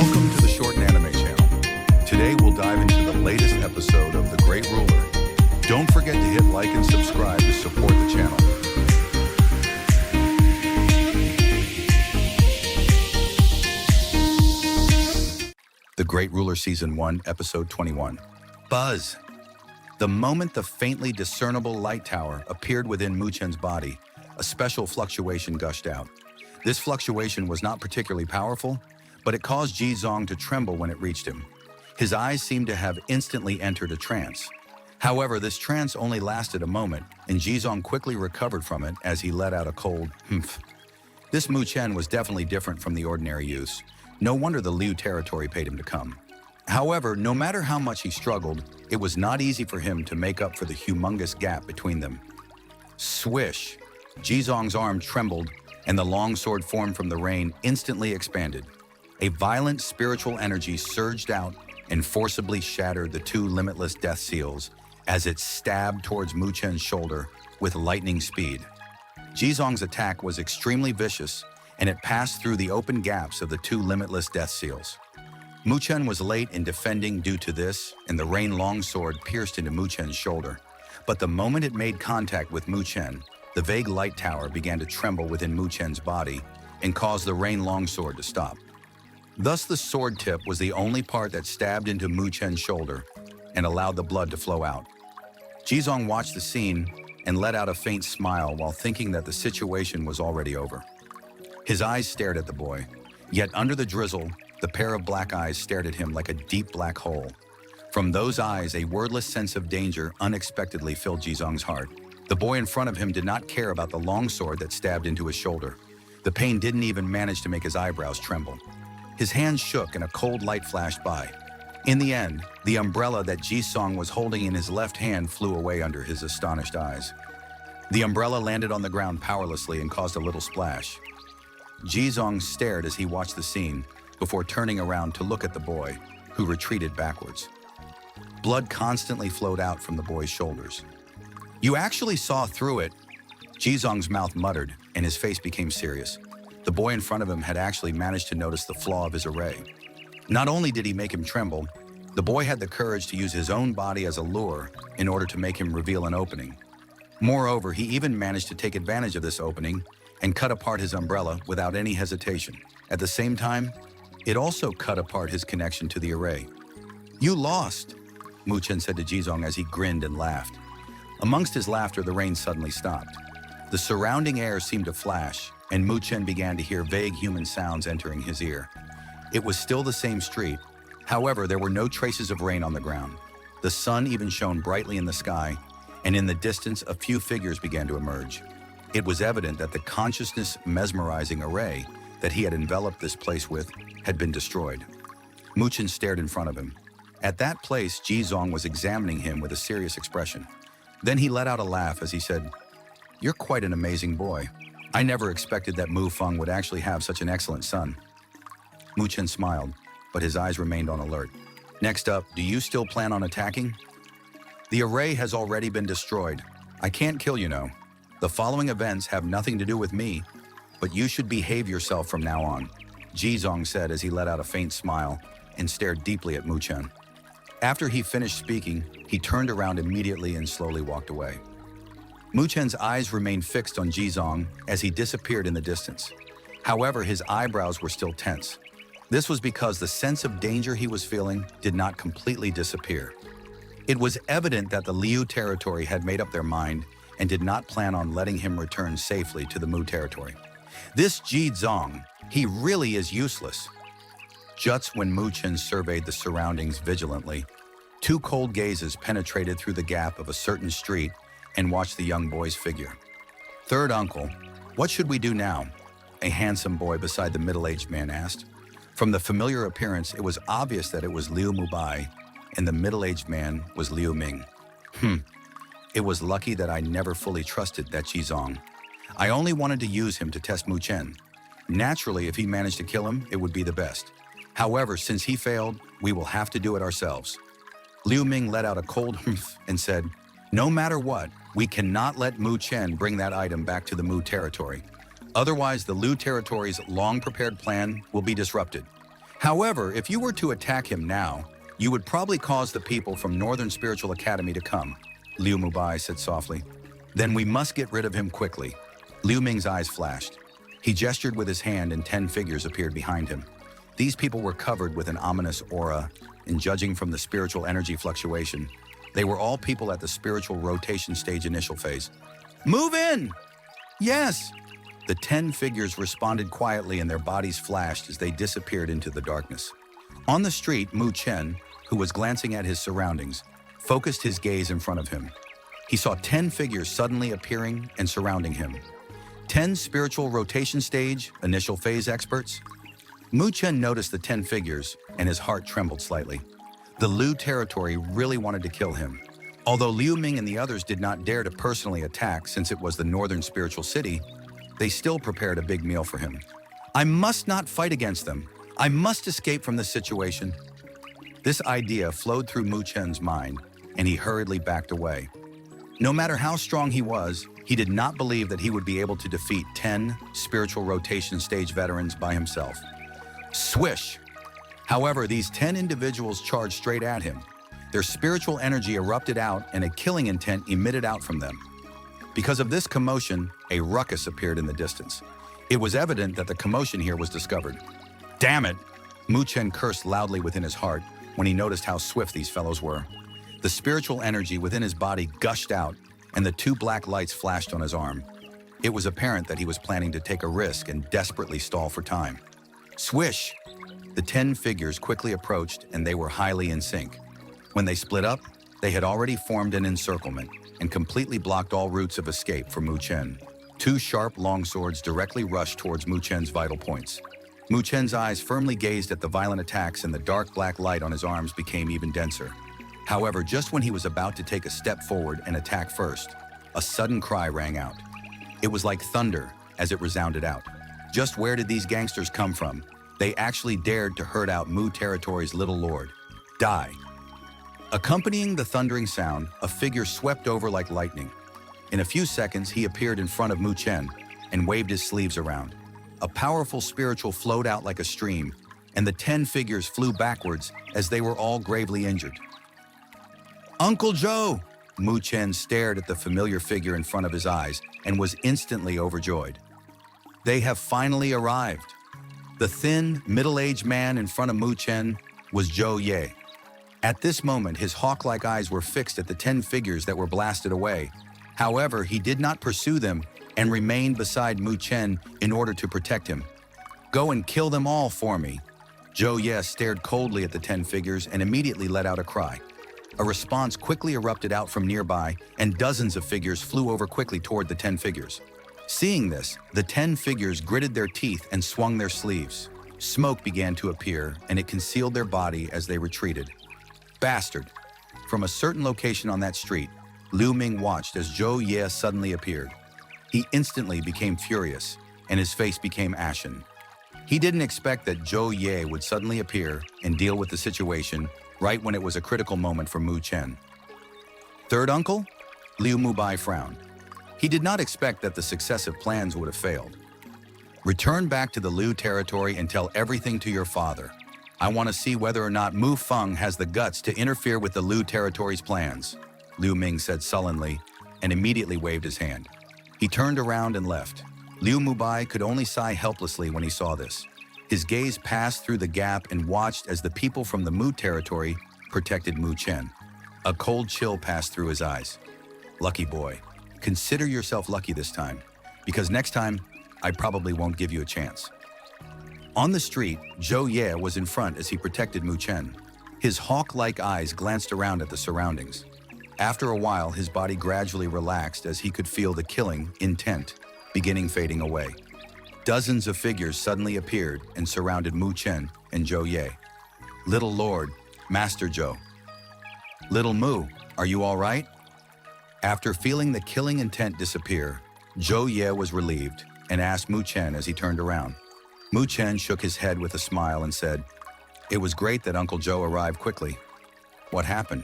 Welcome to the Shorten Anime channel. Today we'll dive into the latest episode of The Great Ruler. Don't forget to hit like and subscribe to support the channel. The Great Ruler Season 1, Episode 21. Buzz! The moment the faintly discernible light tower appeared within Mu Chen's body, a special fluctuation gushed out. This fluctuation was not particularly powerful, but it caused Ji Zong to tremble when it reached him. His eyes seemed to have instantly entered a trance. However, this trance only lasted a moment, and Ji Zong quickly recovered from it as he let out a cold humph. This Mu Chen was definitely different from the ordinary use. No wonder the Liu territory paid him to come. However, no matter how much he struggled, it was not easy for him to make up for the humongous gap between them. Swish! Ji Zong's arm trembled, and the long sword formed from the rain instantly expanded. A violent spiritual energy surged out and forcibly shattered the two limitless death seals as it stabbed towards Mu Chen's shoulder with lightning speed. Ji Zong's attack was extremely vicious, and it passed through the open gaps of the two limitless death seals. Mu Chen was late in defending due to this, and the rain longsword pierced into Mu Chen's shoulder. But the moment it made contact with Mu Chen, the vague light tower began to tremble within Mu Chen's body and caused the rain longsword to stop. Thus, the sword tip was the only part that stabbed into Mu Chen's shoulder and allowed the blood to flow out. Ji Zong watched the scene and let out a faint smile while thinking that the situation was already over. His eyes stared at the boy, yet under the drizzle, the pair of black eyes stared at him like a deep black hole. From those eyes, a wordless sense of danger unexpectedly filled Ji Zong's heart. The boy in front of him did not care about the longsword that stabbed into his shoulder. The pain didn't even manage to make his eyebrows tremble. His hands shook and a cold light flashed by. In the end, the umbrella that Ji Zong was holding in his left hand flew away under his astonished eyes. The umbrella landed on the ground powerlessly and caused a little splash. Ji Zong stared as he watched the scene before turning around to look at the boy, who retreated backwards. Blood constantly flowed out from the boy's shoulders. "You actually saw through it," Ji Zong's mouth muttered, and his face became serious. The boy in front of him had actually managed to notice the flaw of his array. Not only did he make him tremble, the boy had the courage to use his own body as a lure in order to make him reveal an opening. Moreover, he even managed to take advantage of this opening and cut apart his umbrella without any hesitation. At the same time, it also cut apart his connection to the array. "You lost," Mu Chen said to Ji Zong as he grinned and laughed. Amongst his laughter, the rain suddenly stopped. The surrounding air seemed to flash, and Mu Chen began to hear vague human sounds entering his ear. It was still the same street. However, there were no traces of rain on the ground. The sun even shone brightly in the sky, and in the distance, a few figures began to emerge. It was evident that the consciousness-mesmerizing array that he had enveloped this place with had been destroyed. Mu Chen stared in front of him. At that place, Ji Zong was examining him with a serious expression. Then he let out a laugh as he said, "You're quite an amazing boy. I never expected that Mu Feng would actually have such an excellent son." Mu Chen smiled, but his eyes remained on alert. "Next up, do you still plan on attacking?" "The array has already been destroyed. I can't kill you now. The following events have nothing to do with me, but you should behave yourself from now on," Ji Zong said as he let out a faint smile and stared deeply at Mu Chen. After he finished speaking, he turned around immediately and slowly walked away. Mu Chen's eyes remained fixed on Ji Zong as he disappeared in the distance. However, his eyebrows were still tense. This was because the sense of danger he was feeling did not completely disappear. It was evident that the Liu territory had made up their mind and did not plan on letting him return safely to the Mu territory. This Ji Zong, he really is useless. Just when Mu Chen surveyed the surroundings vigilantly, two cold gazes penetrated through the gap of a certain street and watched the young boy's figure. "Third uncle, what should we do now?" a handsome boy beside the middle-aged man asked. From the familiar appearance, it was obvious that it was Liu Mubai, and the middle-aged man was Liu Ming. It was lucky that I never fully trusted that Ji Zong. I only wanted to use him to test Mu Chen. Naturally, if he managed to kill him, it would be the best. However, since he failed, we will have to do it ourselves." Liu Ming let out a cold humph and said, "No matter what, we cannot let Mu Chen bring that item back to the Mu territory. Otherwise, the Liu territory's long-prepared plan will be disrupted. However, if you were to attack him now, you would probably cause the people from Northern Spiritual Academy to come, Liu Mubai said softly. Then we must get rid of him quickly. Liu Ming's eyes flashed. He gestured with his hand and 10 figures appeared behind him. These people were covered with an ominous aura, and judging from the spiritual energy fluctuation, they were all people at the spiritual rotation stage initial phase. Move in! Yes! The 10 figures responded quietly and their bodies flashed as they disappeared into the darkness. On the street, Mu Chen, who was glancing at his surroundings, focused his gaze in front of him. He saw 10 figures suddenly appearing and surrounding him. 10 spiritual rotation stage, initial phase experts. Mu Chen noticed the 10 figures and his heart trembled slightly. The Liu territory really wanted to kill him. Although Liu Ming and the others did not dare to personally attack since it was the northern spiritual city, they still prepared a big meal for him. I must not fight against them. I must escape from this situation. This idea flowed through Mu Chen's mind, and he hurriedly backed away. No matter how strong he was, he did not believe that he would be able to defeat 10 spiritual rotation stage veterans by himself. Swish! However, these 10 individuals charged straight at him. Their spiritual energy erupted out and a killing intent emitted out from them. Because of this commotion, a ruckus appeared in the distance. It was evident that the commotion here was discovered. Damn it! Mu Chen cursed loudly within his heart when he noticed how swift these fellows were. The spiritual energy within his body gushed out, and the 2 black lights flashed on his arm. It was apparent that he was planning to take a risk and desperately stall for time. Swish! The 10 figures quickly approached, and they were highly in sync. When they split up, they had already formed an encirclement and completely blocked all routes of escape for Mu Chen. 2 sharp long swords directly rushed towards Mu Chen's vital points. Mu Chen's eyes firmly gazed at the violent attacks, and the dark black light on his arms became even denser. However, just when he was about to take a step forward and attack first, a sudden cry rang out. It was like thunder as it resounded out. Just where did these gangsters come from? They actually dared to hurt out Mu territory's little lord. Die! Accompanying the thundering sound, a figure swept over like lightning. In a few seconds, he appeared in front of Mu Chen and waved his sleeves around. A powerful spiritual flowed out like a stream, and the 10 figures flew backwards as they were all gravely injured. Uncle Joe! Mu Chen stared at the familiar figure in front of his eyes and was instantly overjoyed. They have finally arrived. The thin, middle-aged man in front of Mu Chen was Zhou Ye. At this moment, his hawk-like eyes were fixed at the 10 figures that were blasted away. However, he did not pursue them and remained beside Mu Chen in order to protect him. Go and kill them all for me. Zhou Ye stared coldly at the 10 figures and immediately let out a cry. A response quickly erupted out from nearby, and dozens of figures flew over quickly toward the 10 figures. Seeing this, the 10 figures gritted their teeth and swung their sleeves. Smoke began to appear, and it concealed their body as they retreated. Bastard! From a certain location on that street, Liu Ming watched as Zhou Ye suddenly appeared. He instantly became furious, and his face became ashen. He didn't expect that Zhou Ye would suddenly appear and deal with the situation right when it was a critical moment for Mu Chen. Third uncle? Liu Mubai frowned. He did not expect that the successive plans would have failed. Return back to the Liu territory and tell everything to your father. I want to see whether or not Mu Feng has the guts to interfere with the Liu territory's plans, Liu Ming said sullenly and immediately waved his hand. He turned around and left. Liu Mubai could only sigh helplessly when he saw this. His gaze passed through the gap and watched as the people from the Mu territory protected Mu Chen. A cold chill passed through his eyes. Lucky boy. Consider yourself lucky this time, because next time, I probably won't give you a chance. On the street, Zhou Ye was in front as he protected Mu Chen. His hawk-like eyes glanced around at the surroundings. After a while, his body gradually relaxed as he could feel the killing intent beginning fading away. Dozens of figures suddenly appeared and surrounded Mu Chen and Zhou Ye. Little Lord, Master Zhou. Little Mu, are you all right? After feeling the killing intent disappear, Zhou Ye was relieved and asked Mu Chen as he turned around. Mu Chen shook his head with a smile and said, "It was great that Uncle Zhou arrived quickly. What happened?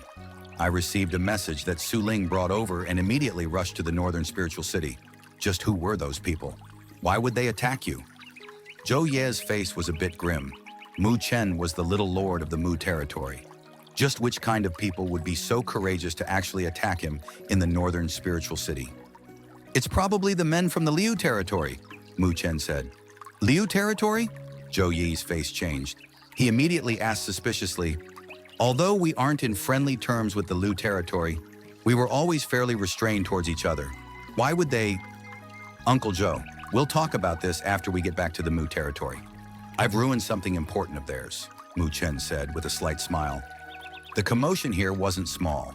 I received a message that Su Ling brought over and immediately rushed to the northern spiritual city. Just who were those people? Why would they attack you?" Zhou Ye's face was a bit grim. Mu Chen was the little lord of the Mu territory. Just which kind of people would be so courageous to actually attack him in the northern spiritual city? It's probably the men from the Liu territory, Mu Chen said. Liu territory? Zhou Yi's face changed. He immediately asked suspiciously, although we aren't in friendly terms with the Liu territory, we were always fairly restrained towards each other. Why would they? Uncle Joe, we'll talk about this after we get back to the Mu territory. I've ruined something important of theirs, Mu Chen said with a slight smile. The commotion here wasn't small.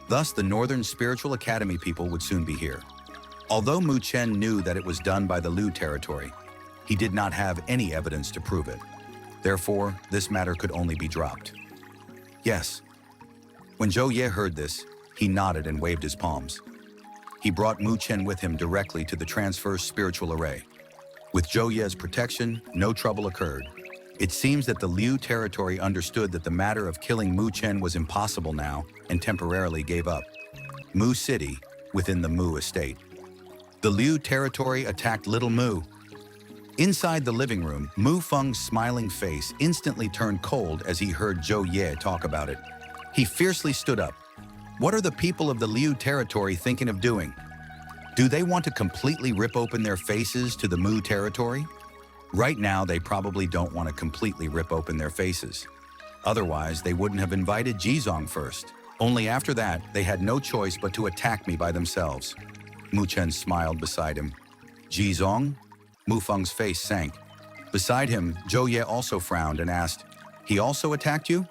Thus, the Northern Spiritual Academy people would soon be here. Although Mu Chen knew that it was done by the Liu territory, he did not have any evidence to prove it. Therefore, this matter could only be dropped. Yes. When Zhou Ye heard this, he nodded and waved his palms. He brought Mu Chen with him directly to the transverse spiritual array. With Zhou Ye's protection, no trouble occurred. It seems that the Liu territory understood that the matter of killing Mu Chen was impossible now and temporarily gave up. Mu City, within the Mu estate. The Liu territory attacked Little Mu. Inside the living room, Mu Feng's smiling face instantly turned cold as he heard Zhou Ye talk about it. He fiercely stood up. What are the people of the Liu territory thinking of doing? Do they want to completely rip open their faces to the Mu territory? Right now, they probably don't want to completely rip open their faces. Otherwise, they wouldn't have invited Jizong first. Only after that, they had no choice but to attack me by themselves. Mu Chen smiled beside him. Jizong? Mu Feng's face sank. Beside him, Zhou Ye also frowned and asked, he also attacked you?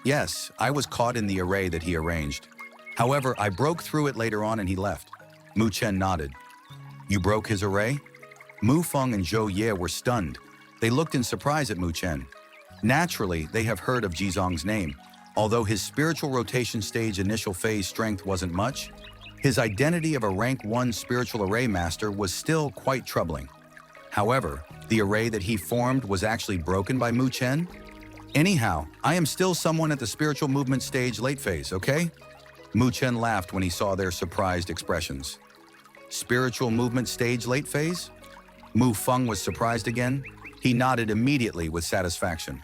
Yes, I was caught in the array that he arranged. However, I broke through it later on and he left. Mu Chen nodded. You broke his array? Mu Feng and Zhou Ye were stunned. They looked in surprise at Mu Chen. Naturally, they have heard of Jizong's name. Although his spiritual rotation stage initial phase strength wasn't much, his identity of a rank 1 spiritual array master was still quite troubling. However, the array that he formed was actually broken by Mu Chen? Anyhow, I am still someone at the spiritual movement stage late phase, okay? Mu Chen laughed when he saw their surprised expressions. Spiritual movement stage late phase? Mu Feng was surprised again. He nodded immediately with satisfaction.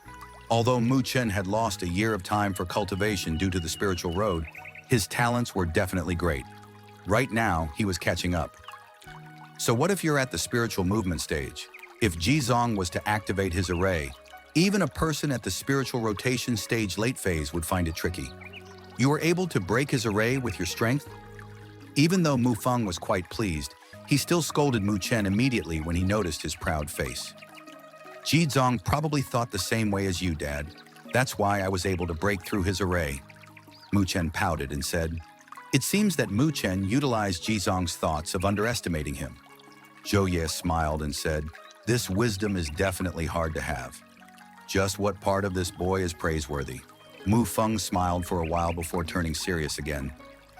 Although Mu Chen had lost a year of time for cultivation due to the spiritual road, his talents were definitely great. Right now, he was catching up. So what if you're at the spiritual movement stage? If Jizong was to activate his array, even a person at the spiritual rotation stage late phase would find it tricky. You were able to break his array with your strength? Even though Mu Feng was quite pleased, he still scolded Mu Chen immediately when he noticed his proud face. Jizong probably thought the same way as you, Dad. That's why I was able to break through his array. Mu Chen pouted and said, it seems that Mu Chen utilized Jizong's thoughts of underestimating him. Zhou Ye smiled and said, this wisdom is definitely hard to have. Just what part of this boy is praiseworthy? Mu Feng smiled for a while before turning serious again.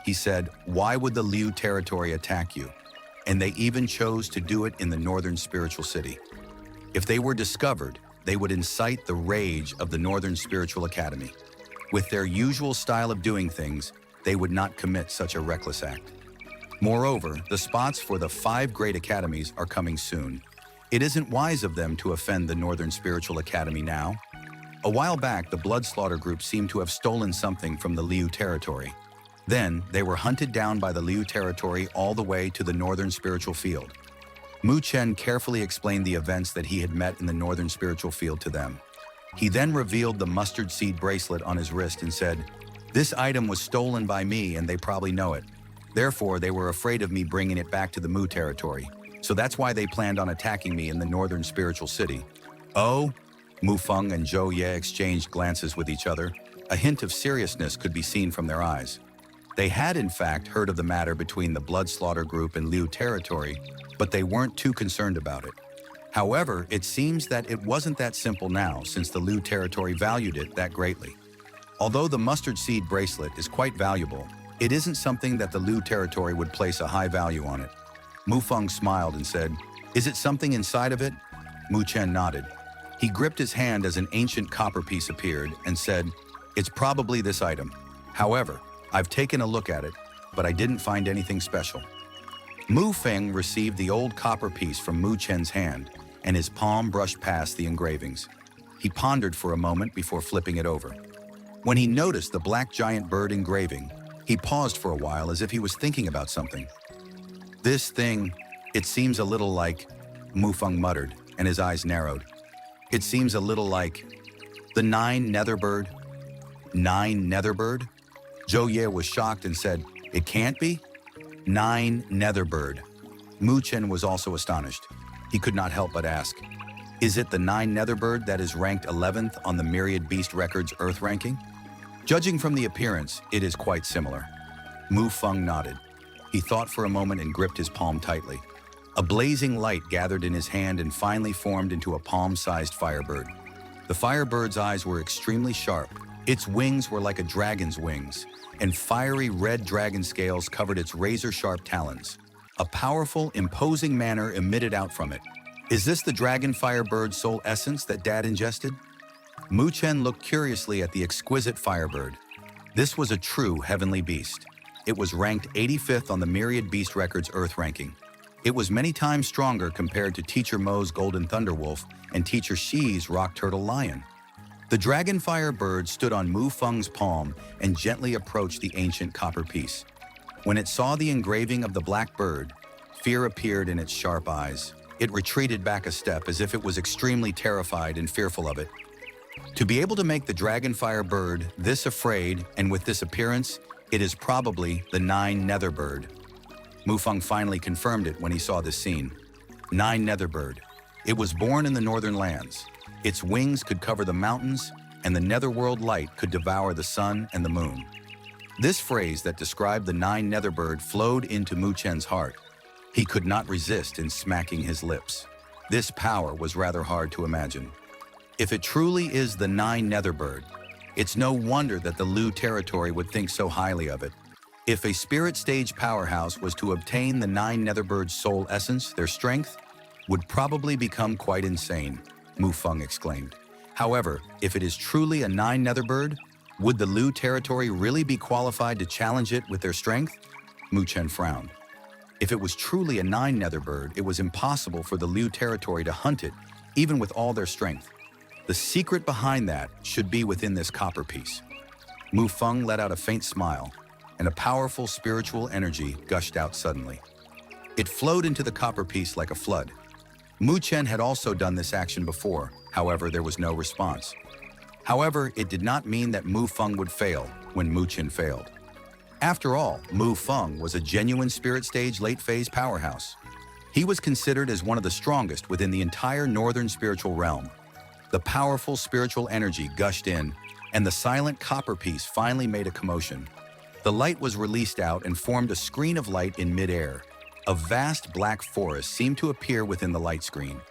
He said, why would the Liu territory attack you? And they even chose to do it in the northern spiritual city. If they were discovered, they would incite the rage of the Northern Spiritual Academy. With their usual style of doing things, they would not commit such a reckless act. Moreover, the spots for the 5 great academies are coming soon. It isn't wise of them to offend the Northern Spiritual Academy now. A while back, the Blood Slaughter group seemed to have stolen something from the Liu territory. Then, they were hunted down by the Liu territory all the way to the Northern Spiritual Field. Mu Chen carefully explained the events that he had met in the Northern Spiritual Field to them. He then revealed the mustard seed bracelet on his wrist and said, this item was stolen by me and they probably know it. Therefore, they were afraid of me bringing it back to the Mu territory. So that's why they planned on attacking me in the Northern Spiritual City. Oh? Mu Feng and Zhou Ye exchanged glances with each other. A hint of seriousness could be seen from their eyes. They had, in fact, heard of the matter between the Blood Slaughter group and Liu territory, but they weren't too concerned about it. However, it seems that it wasn't that simple now since the Liu territory valued it that greatly. Although the mustard seed bracelet is quite valuable, it isn't something that the Liu territory would place a high value on it. Mu Feng smiled and said, is it something inside of it? Mu Chen nodded. He gripped his hand as an ancient copper piece appeared and said, it's probably this item. However, I've taken a look at it, but I didn't find anything special. Mu Feng received the old copper piece from Mu Chen's hand, and his palm brushed past the engravings. He pondered for a moment before flipping it over. When he noticed the black giant bird engraving, he paused for a while as if he was thinking about something. This thing, it seems a little like, Mufeng muttered, and his eyes narrowed. It seems a little like the Nine Netherbird. Nine Netherbird? Zhou Ye was shocked and said, "It can't be?" Nine Netherbird. Mu Chen was also astonished. He could not help but ask, "Is it the Nine Netherbird that is ranked 11th on the Myriad Beast Records Earth ranking?" Judging from the appearance, it is quite similar. Mu Feng nodded. He thought for a moment and gripped his palm tightly. A blazing light gathered in his hand and finally formed into a palm-sized firebird. The firebird's eyes were extremely sharp. Its wings were like a dragon's wings, and fiery red dragon scales covered its razor-sharp talons. A powerful, imposing manner emitted out from it. Is this the dragon firebird's soul essence that Dad ingested? Mu Chen looked curiously at the exquisite firebird. This was a true heavenly beast. It was ranked 85th on the Myriad Beast Records Earth ranking. It was many times stronger compared to Teacher Mo's Golden Thunderwolf and Teacher Shi's Rock Turtle Lion. The dragonfire bird stood on Mu Feng's palm and gently approached the ancient copper piece. When it saw the engraving of the black bird, fear appeared in its sharp eyes. It retreated back a step as if it was extremely terrified and fearful of it. To be able to make the dragonfire bird this afraid and with this appearance, it is probably the Nine Netherbird. Mu Feng finally confirmed it when he saw this scene. Nine Netherbird. It was born in the northern lands. Its wings could cover the mountains, and the netherworld light could devour the sun and the moon. This phrase that described the Nine Netherbird flowed into Mu Chen's heart. He could not resist in smacking his lips. This power was rather hard to imagine. If it truly is the Nine Netherbird, it's no wonder that the Lu territory would think so highly of it. If a spirit stage powerhouse was to obtain the Nine Netherbird's soul essence, their strength would probably become quite insane, Mu Feng exclaimed. However, if it is truly a Nine Netherbird, would the Lu territory really be qualified to challenge it with their strength? Mu Chen frowned. If it was truly a Nine Netherbird, it was impossible for the Lu territory to hunt it, even with all their strength. The secret behind that should be within this copper piece. Mu Feng let out a faint smile, and a powerful spiritual energy gushed out suddenly. It flowed into the copper piece like a flood. Mu Chen had also done this action before, however, there was no response. However, it did not mean that Mu Feng would fail when Mu Chen failed. After all, Mu Feng was a genuine spirit stage late-phase powerhouse. He was considered as one of the strongest within the entire northern spiritual realm. The powerful spiritual energy gushed in, and the silent copper piece finally made a commotion. The light was released out and formed a screen of light in midair. A vast black forest seemed to appear within the light screen.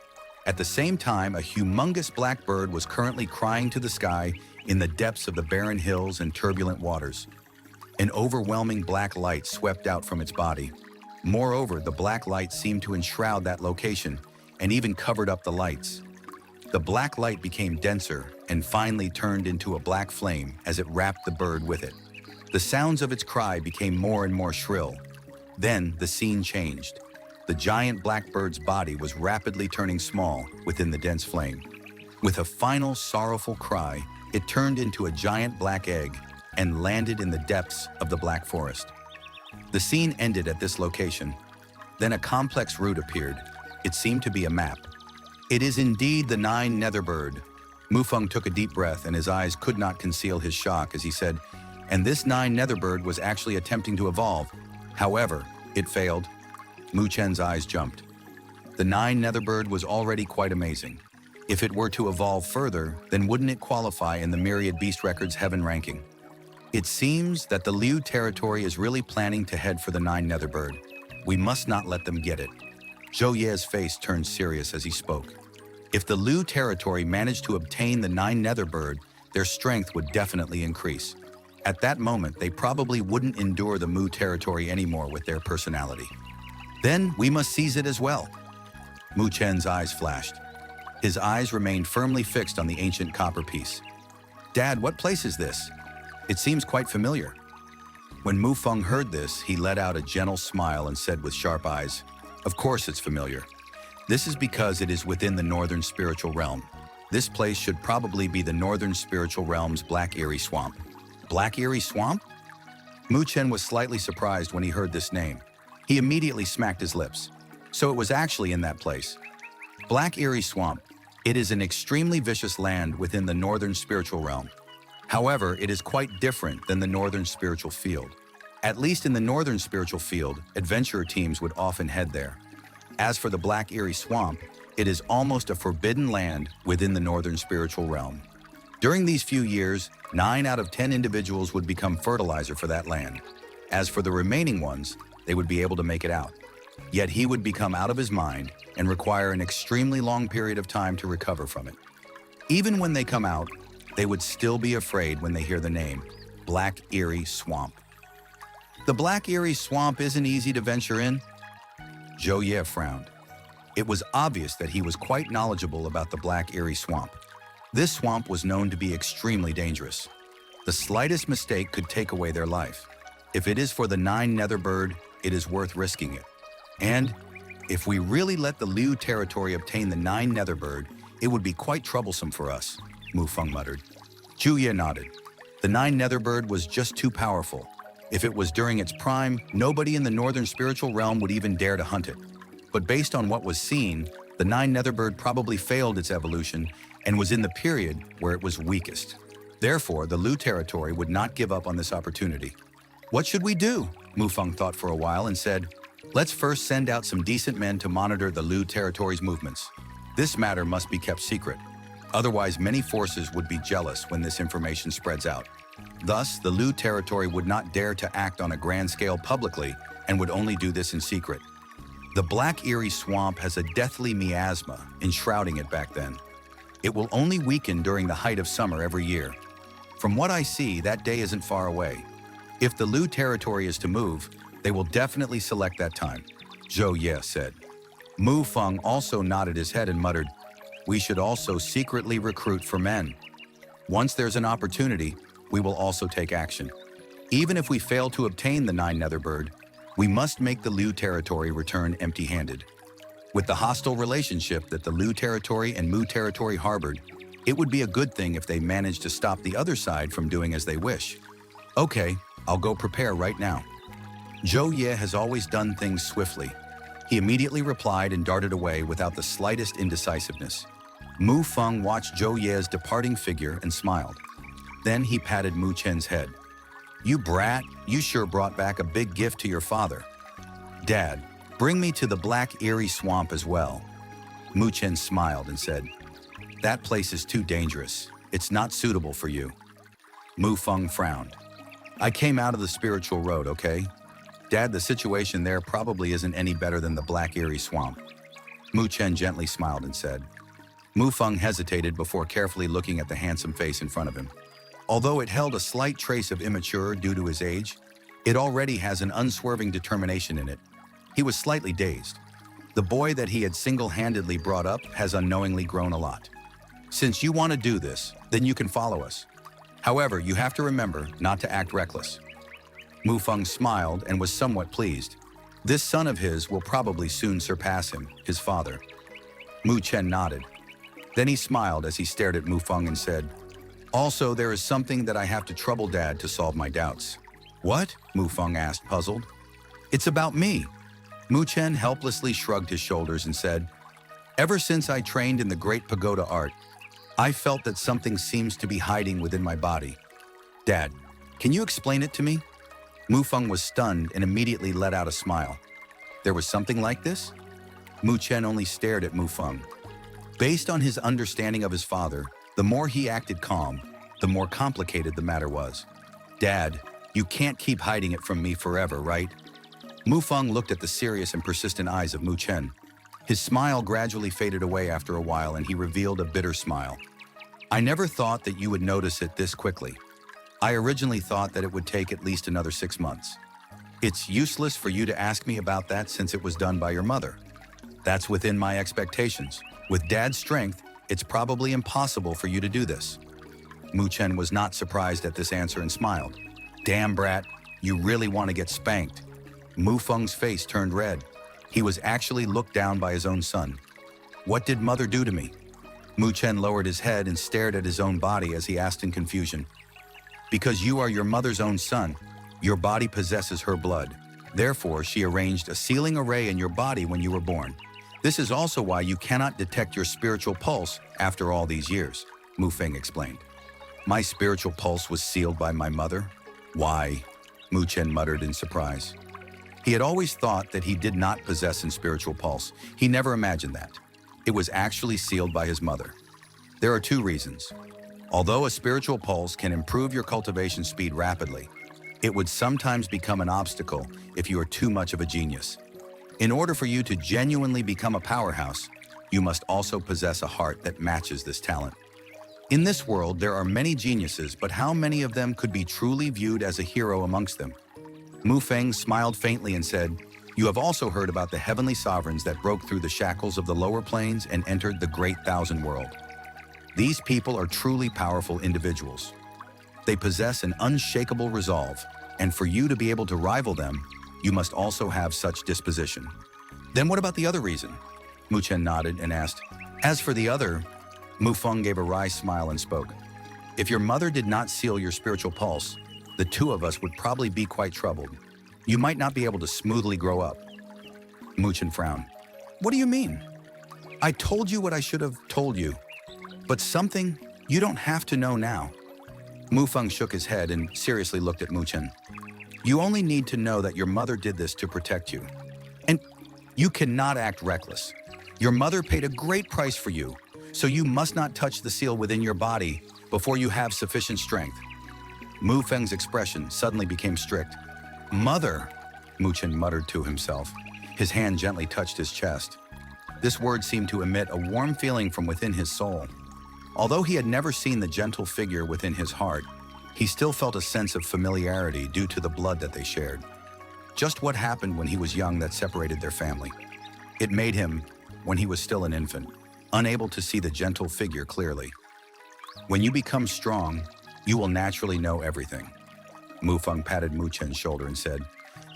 At the same time, a humongous black bird was currently crying to the sky in the depths of the barren hills and turbulent waters. An overwhelming black light swept out from its body. Moreover, the black light seemed to enshroud that location and even covered up the lights. The black light became denser and finally turned into a black flame as it wrapped the bird with it. The sounds of its cry became more and more shrill. Then the scene changed. The giant black bird's body was rapidly turning small within the dense flame. With a final sorrowful cry, it turned into a giant black egg and landed in the depths of the black forest. The scene ended at this location. Then a complex route appeared. It seemed to be a map. It is indeed the Nine Netherbird. Mu Feng took a deep breath and his eyes could not conceal his shock as he said, and this Nine Netherbird was actually attempting to evolve. However, it failed. Mu Chen's eyes jumped. The Nine Netherbird was already quite amazing. If it were to evolve further, then wouldn't it qualify in the Myriad Beast Records Heaven ranking? It seems that the Liu territory is really planning to head for the Nine Netherbird. We must not let them get it. Zhou Ye's face turned serious as he spoke. If the Liu territory managed to obtain the Nine Netherbird, their strength would definitely increase. At that moment, they probably wouldn't endure the Mu territory anymore with their personality. Then we must seize it as well. Mu Chen's eyes flashed. His eyes remained firmly fixed on the ancient copper piece. Dad, what place is this? It seems quite familiar. When Mu Feng heard this, he let out a gentle smile and said with sharp eyes, "Of course it's familiar. This is because it is within the northern spiritual realm. This place should probably be the Northern Spiritual Realm's Black Eerie Swamp. Black Eerie Swamp? Mu Chen was slightly surprised when he heard this name. He immediately smacked his lips. So it was actually in that place. Black Eerie Swamp. It is an extremely vicious land within the Northern Spiritual Realm. However, it is quite different than the Northern Spiritual Field. At least in the Northern Spiritual Field, adventurer teams would often head there. As for the Black Eerie Swamp, it is almost a forbidden land within the Northern Spiritual Realm. During these few years, 9 out of 10 individuals would become fertilizer for that land. As for the remaining ones, they would be able to make it out. Yet he would become out of his mind and require an extremely long period of time to recover from it. Even when they come out, they would still be afraid when they hear the name, Black Eerie Swamp. The Black Eerie Swamp isn't easy to venture in. Zhou Ye frowned. It was obvious that he was quite knowledgeable about the Black Eerie Swamp. This swamp was known to be extremely dangerous. The slightest mistake could take away their life. If it is for the Nine Netherworld Bird, it is worth risking it. And if we really let the Liu territory obtain the Nine Netherworld Bird, it would be quite troublesome for us, Mu Feng muttered. Zhou Ye nodded. The Nine Netherworld Bird was just too powerful. If it was during its prime, nobody in the Northern Spiritual Realm would even dare to hunt it. But based on what was seen, the Nine Netherworld Bird probably failed its evolution and was in the period where it was weakest. Therefore, the Liu territory would not give up on this opportunity. What should we do? Mu Feng thought for a while and said, let's first send out some decent men to monitor the Liu territory's movements. This matter must be kept secret. Otherwise, many forces would be jealous when this information spreads out. Thus, the Liu territory would not dare to act on a grand scale publicly and would only do this in secret. The Black Eerie Swamp has a deathly miasma enshrouding it back then. It will only weaken during the height of summer every year. From what I see, that day isn't far away. If the Liu territory is to move, they will definitely select that time, Zhou Ye said. Mu Feng also nodded his head and muttered, we should also secretly recruit for men. Once there's an opportunity, we will also take action. Even if we fail to obtain the Nine Netherworld Bird, we must make the Liu territory return empty-handed. With the hostile relationship that the Liu territory and Mu territory harbored, it would be a good thing if they managed to stop the other side from doing as they wish. Okay, I'll go prepare right now. Zhou Ye has always done things swiftly. He immediately replied and darted away without the slightest indecisiveness. Mu Feng watched Zhou Ye's departing figure and smiled. Then he patted Mu Chen's head. You brat, you sure brought back a big gift to your father. Dad, bring me to the Black Eerie Swamp as well. Mu Chen smiled and said, that place is too dangerous. It's not suitable for you. Mu Feng frowned. I came out of the spiritual road, okay? Dad, the situation there probably isn't any better than the Black Eerie Swamp. Mu Chen gently smiled and said. Mu Feng hesitated before carefully looking at the handsome face in front of him. Although it held a slight trace of immature due to his age, it already has an unswerving determination in it. He was slightly dazed. The boy that he had single-handedly brought up has unknowingly grown a lot. Since you want to do this, then you can follow us. However, you have to remember not to act reckless. Mu Feng smiled and was somewhat pleased. This son of his will probably soon surpass him, his father. Mu Chen nodded. Then he smiled as he stared at Mu Feng and said, also, there is something that I have to trouble Dad to solve my doubts. What? Mu Feng asked, puzzled. It's about me. Mu Chen helplessly shrugged his shoulders and said, ever since I trained in the Great Pagoda art, I felt that something seems to be hiding within my body. Dad, can you explain it to me? Mu Feng was stunned and immediately let out a smile. There was something like this? Mu Chen only stared at Mu Feng. Based on his understanding of his father, the more he acted calm, the more complicated the matter was. Dad, you can't keep hiding it from me forever, right? Mu Feng looked at the serious and persistent eyes of Mu Chen. His smile gradually faded away after a while and he revealed a bitter smile. I never thought that you would notice it this quickly. I originally thought that it would take at least another 6 months. It's useless for you to ask me about that since it was done by your mother. That's within my expectations. With Dad's strength, it's probably impossible for you to do this. Mu Chen was not surprised at this answer and smiled. Damn, brat, you really want to get spanked. Mu Feng's face turned red. He was actually looked down by his own son. What did Mother do to me? Mu Chen lowered his head and stared at his own body as he asked in confusion. Because you are your mother's own son, your body possesses her blood. Therefore, she arranged a sealing array in your body when you were born. This is also why you cannot detect your spiritual pulse after all these years, Mu Feng explained. My spiritual pulse was sealed by my mother? Why? Mu Chen muttered in surprise. He had always thought that he did not possess a spiritual pulse. He never imagined that. It was actually sealed by his mother. There are two reasons. Although a spiritual pulse can improve your cultivation speed rapidly, it would sometimes become an obstacle if you are too much of a genius. In order for you to genuinely become a powerhouse, you must also possess a heart that matches this talent. In this world, there are many geniuses, but how many of them could be truly viewed as a hero amongst them? Mu Feng smiled faintly and said, You have also heard about the heavenly sovereigns that broke through the shackles of the lower planes and entered the great thousand world. These people are truly powerful individuals. They possess an unshakable resolve, and for you to be able to rival them, you must also have such disposition. Then what about the other reason? Mu Chen nodded and asked. As for the other, Mu Feng gave a wry smile and spoke. If your mother did not seal your spiritual pulse, the two of us would probably be quite troubled. You might not be able to smoothly grow up. Mu Chen frowned. What do you mean? I told you what I should have told you, but something you don't have to know now. Mu Feng shook his head and seriously looked at Mu Chen. You only need to know that your mother did this to protect you. And you cannot act reckless. Your mother paid a great price for you, so you must not touch the seal within your body before you have sufficient strength. Mu Feng's expression suddenly became strict. Mother, Mu Chen muttered to himself. His hand gently touched his chest. This word seemed to emit a warm feeling from within his soul. Although he had never seen the gentle figure within his heart, he still felt a sense of familiarity due to the blood that they shared. Just what happened when he was young that separated their family. It made him, when he was still an infant, unable to see the gentle figure clearly. When you become strong, you will naturally know everything. Mu Feng patted Mu Chen's shoulder and said,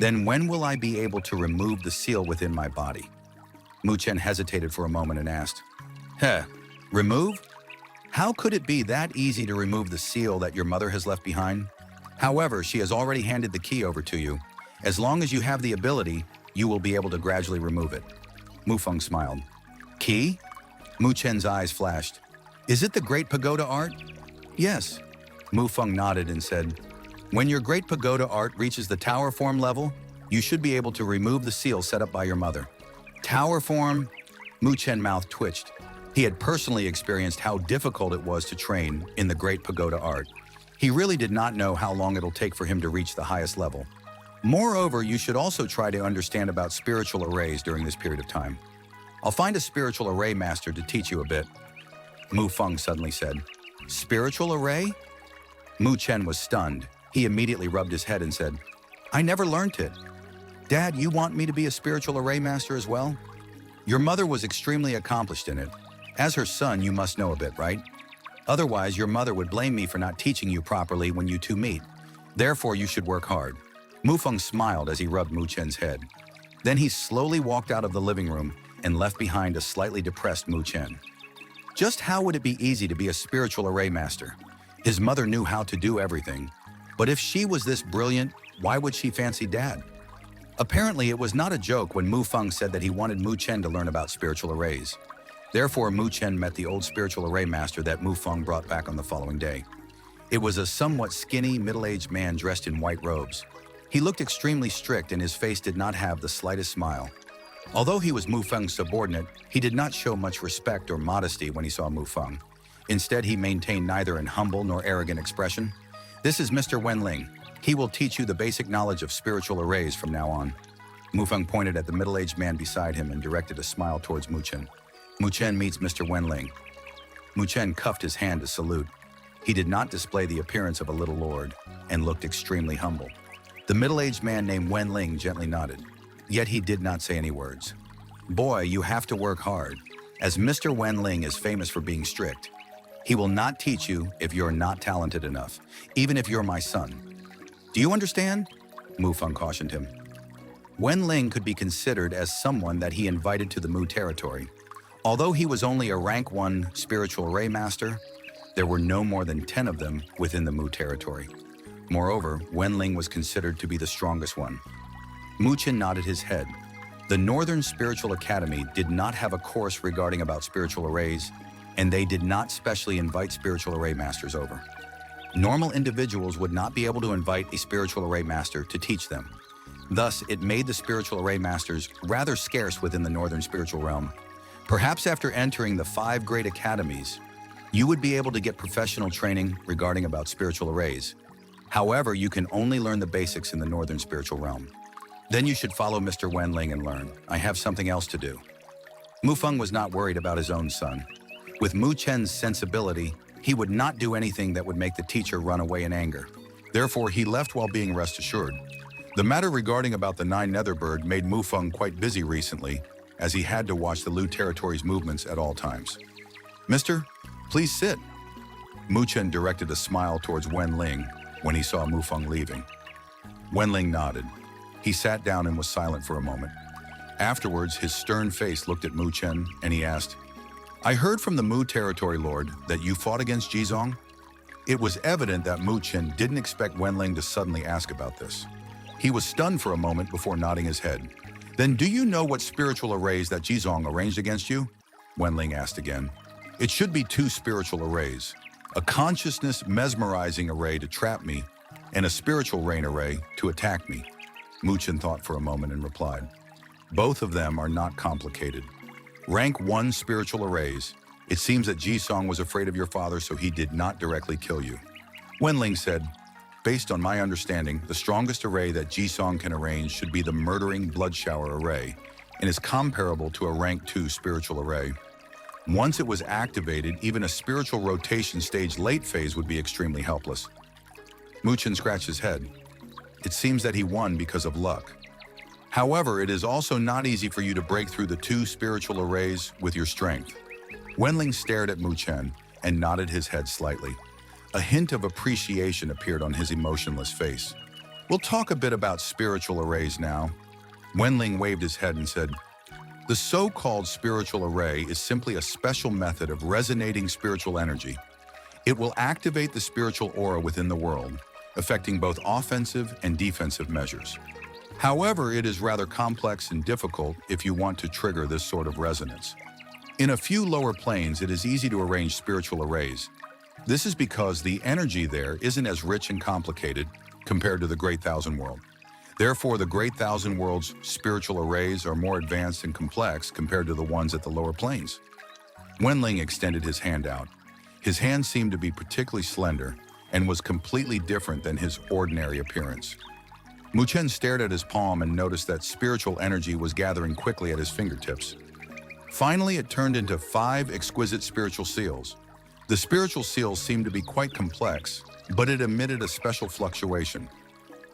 Then when will I be able to remove the seal within my body? Mu Chen hesitated for a moment and asked, Remove? How could it be that easy to remove the seal that your mother has left behind? However, she has already handed the key over to you. As long as you have the ability, you will be able to gradually remove it. Mu Feng smiled. Key? Mu Chen's eyes flashed. Is it the Great Pagoda art? Yes. Mu Feng nodded and said, When your Great Pagoda art reaches the tower form level, you should be able to remove the seal set up by your mother. Tower form? Mu Chen's mouth twitched. He had personally experienced how difficult it was to train in the Great Pagoda art. He really did not know how long it'll take for him to reach the highest level. Moreover, you should also try to understand about spiritual arrays during this period of time. I'll find a spiritual array master to teach you a bit. Mu Feng suddenly said, Spiritual array? Mu Chen was stunned. He immediately rubbed his head and said, I never learned it. Dad, you want me to be a spiritual array master as well? Your mother was extremely accomplished in it. As her son, you must know a bit, right? Otherwise, your mother would blame me for not teaching you properly when you two meet. Therefore, you should work hard. Mu Feng smiled as he rubbed Mu Chen's head. Then he slowly walked out of the living room and left behind a slightly depressed Mu Chen. Just how would it be easy to be a spiritual array master? His mother knew how to do everything. But if she was this brilliant, why would she fancy Dad? Apparently, it was not a joke when Mu Feng said that he wanted Mu Chen to learn about spiritual arrays. Therefore, Mu Chen met the old spiritual array master that Mu Feng brought back on the following day. It was a somewhat skinny, middle-aged man dressed in white robes. He looked extremely strict and his face did not have the slightest smile. Although he was Mu Feng's subordinate, he did not show much respect or modesty when he saw Mu Feng. Instead, he maintained neither an humble nor arrogant expression. This is Mr. Wenling. He will teach you the basic knowledge of spiritual arrays from now on. Mu Feng pointed at the middle-aged man beside him and directed a smile towards Mu Chen. Mu Chen meets Mr. Wenling. Mu Chen cuffed his hand to salute. He did not display the appearance of a little lord and looked extremely humble. The middle-aged man named Wenling gently nodded, yet he did not say any words. Boy, you have to work hard, as Mr. Wenling is famous for being strict. He will not teach you if you're not talented enough, even if you're my son. Do you understand? Mu Feng cautioned him. Wenling could be considered as someone that he invited to the Mu territory. Although he was only a rank 1 spiritual array master, there were no more than 10 of them within the Mu territory. Moreover, Wenling was considered to be the strongest one. Muchen nodded his head. The Northern Spiritual Academy did not have a course regarding about spiritual arrays, and they did not specially invite spiritual array masters over. Normal individuals would not be able to invite a spiritual array master to teach them. Thus, it made the spiritual array masters rather scarce within the Northern spiritual realm. Perhaps after entering the 5 great academies, you would be able to get professional training regarding about spiritual arrays. However, you can only learn the basics in the Northern spiritual realm. Then you should follow Mr. Wenling and learn. I have something else to do. Mu Feng was not worried about his own son. With Mu Chen's sensibility, he would not do anything that would make the teacher run away in anger. Therefore, he left while being rest assured. The matter regarding about the Nine Netherworld Bird made Mu Feng quite busy recently, as he had to watch the Lu territory's movements at all times. Mister, please sit. Mu Chen directed a smile towards Wenling when he saw Mu Feng leaving. Wenling nodded. He sat down and was silent for a moment. Afterwards, his stern face looked at Mu Chen and he asked, I heard from the Mu territory lord that you fought against Jizong. It was evident that Mu Chen didn't expect Wenling to suddenly ask about this. He was stunned for a moment before nodding his head. Then do you know what spiritual arrays that Jizong arranged against you? Wenling asked again. It should be 2 spiritual arrays, a consciousness mesmerizing array to trap me, and a spiritual rain array to attack me. Mu Chen thought for a moment and replied, both of them are not complicated. Rank 1 spiritual arrays. It seems that Jisong was afraid of your father, so he did not directly kill you. Wenling said, based on my understanding, the strongest array that Jisong can arrange should be the murdering blood shower array, and is comparable to a rank 2 spiritual array. Once it was activated, even a spiritual rotation stage late phase would be extremely helpless. Mu Chen scratched his head. It seems that he won because of luck. However, it is also not easy for you to break through the 2 spiritual arrays with your strength. Wenling stared at Mu Chen and nodded his head slightly. A hint of appreciation appeared on his emotionless face. We'll talk a bit about spiritual arrays now. Wenling waved his head and said, the so-called spiritual array is simply a special method of resonating spiritual energy. It will activate the spiritual aura within the world, affecting both offensive and defensive measures. However, it is rather complex and difficult if you want to trigger this sort of resonance. In a few lower planes, it is easy to arrange spiritual arrays. This is because the energy there isn't as rich and complicated compared to the Great Thousand World. Therefore, the Great Thousand World's spiritual arrays are more advanced and complex compared to the ones at the lower planes. Wenling extended his hand out. His hand seemed to be particularly slender and was completely different than his ordinary appearance. Mu Chen stared at his palm and noticed that spiritual energy was gathering quickly at his fingertips. Finally, it turned into 5 exquisite spiritual seals. The spiritual seals seemed to be quite complex, but it emitted a special fluctuation.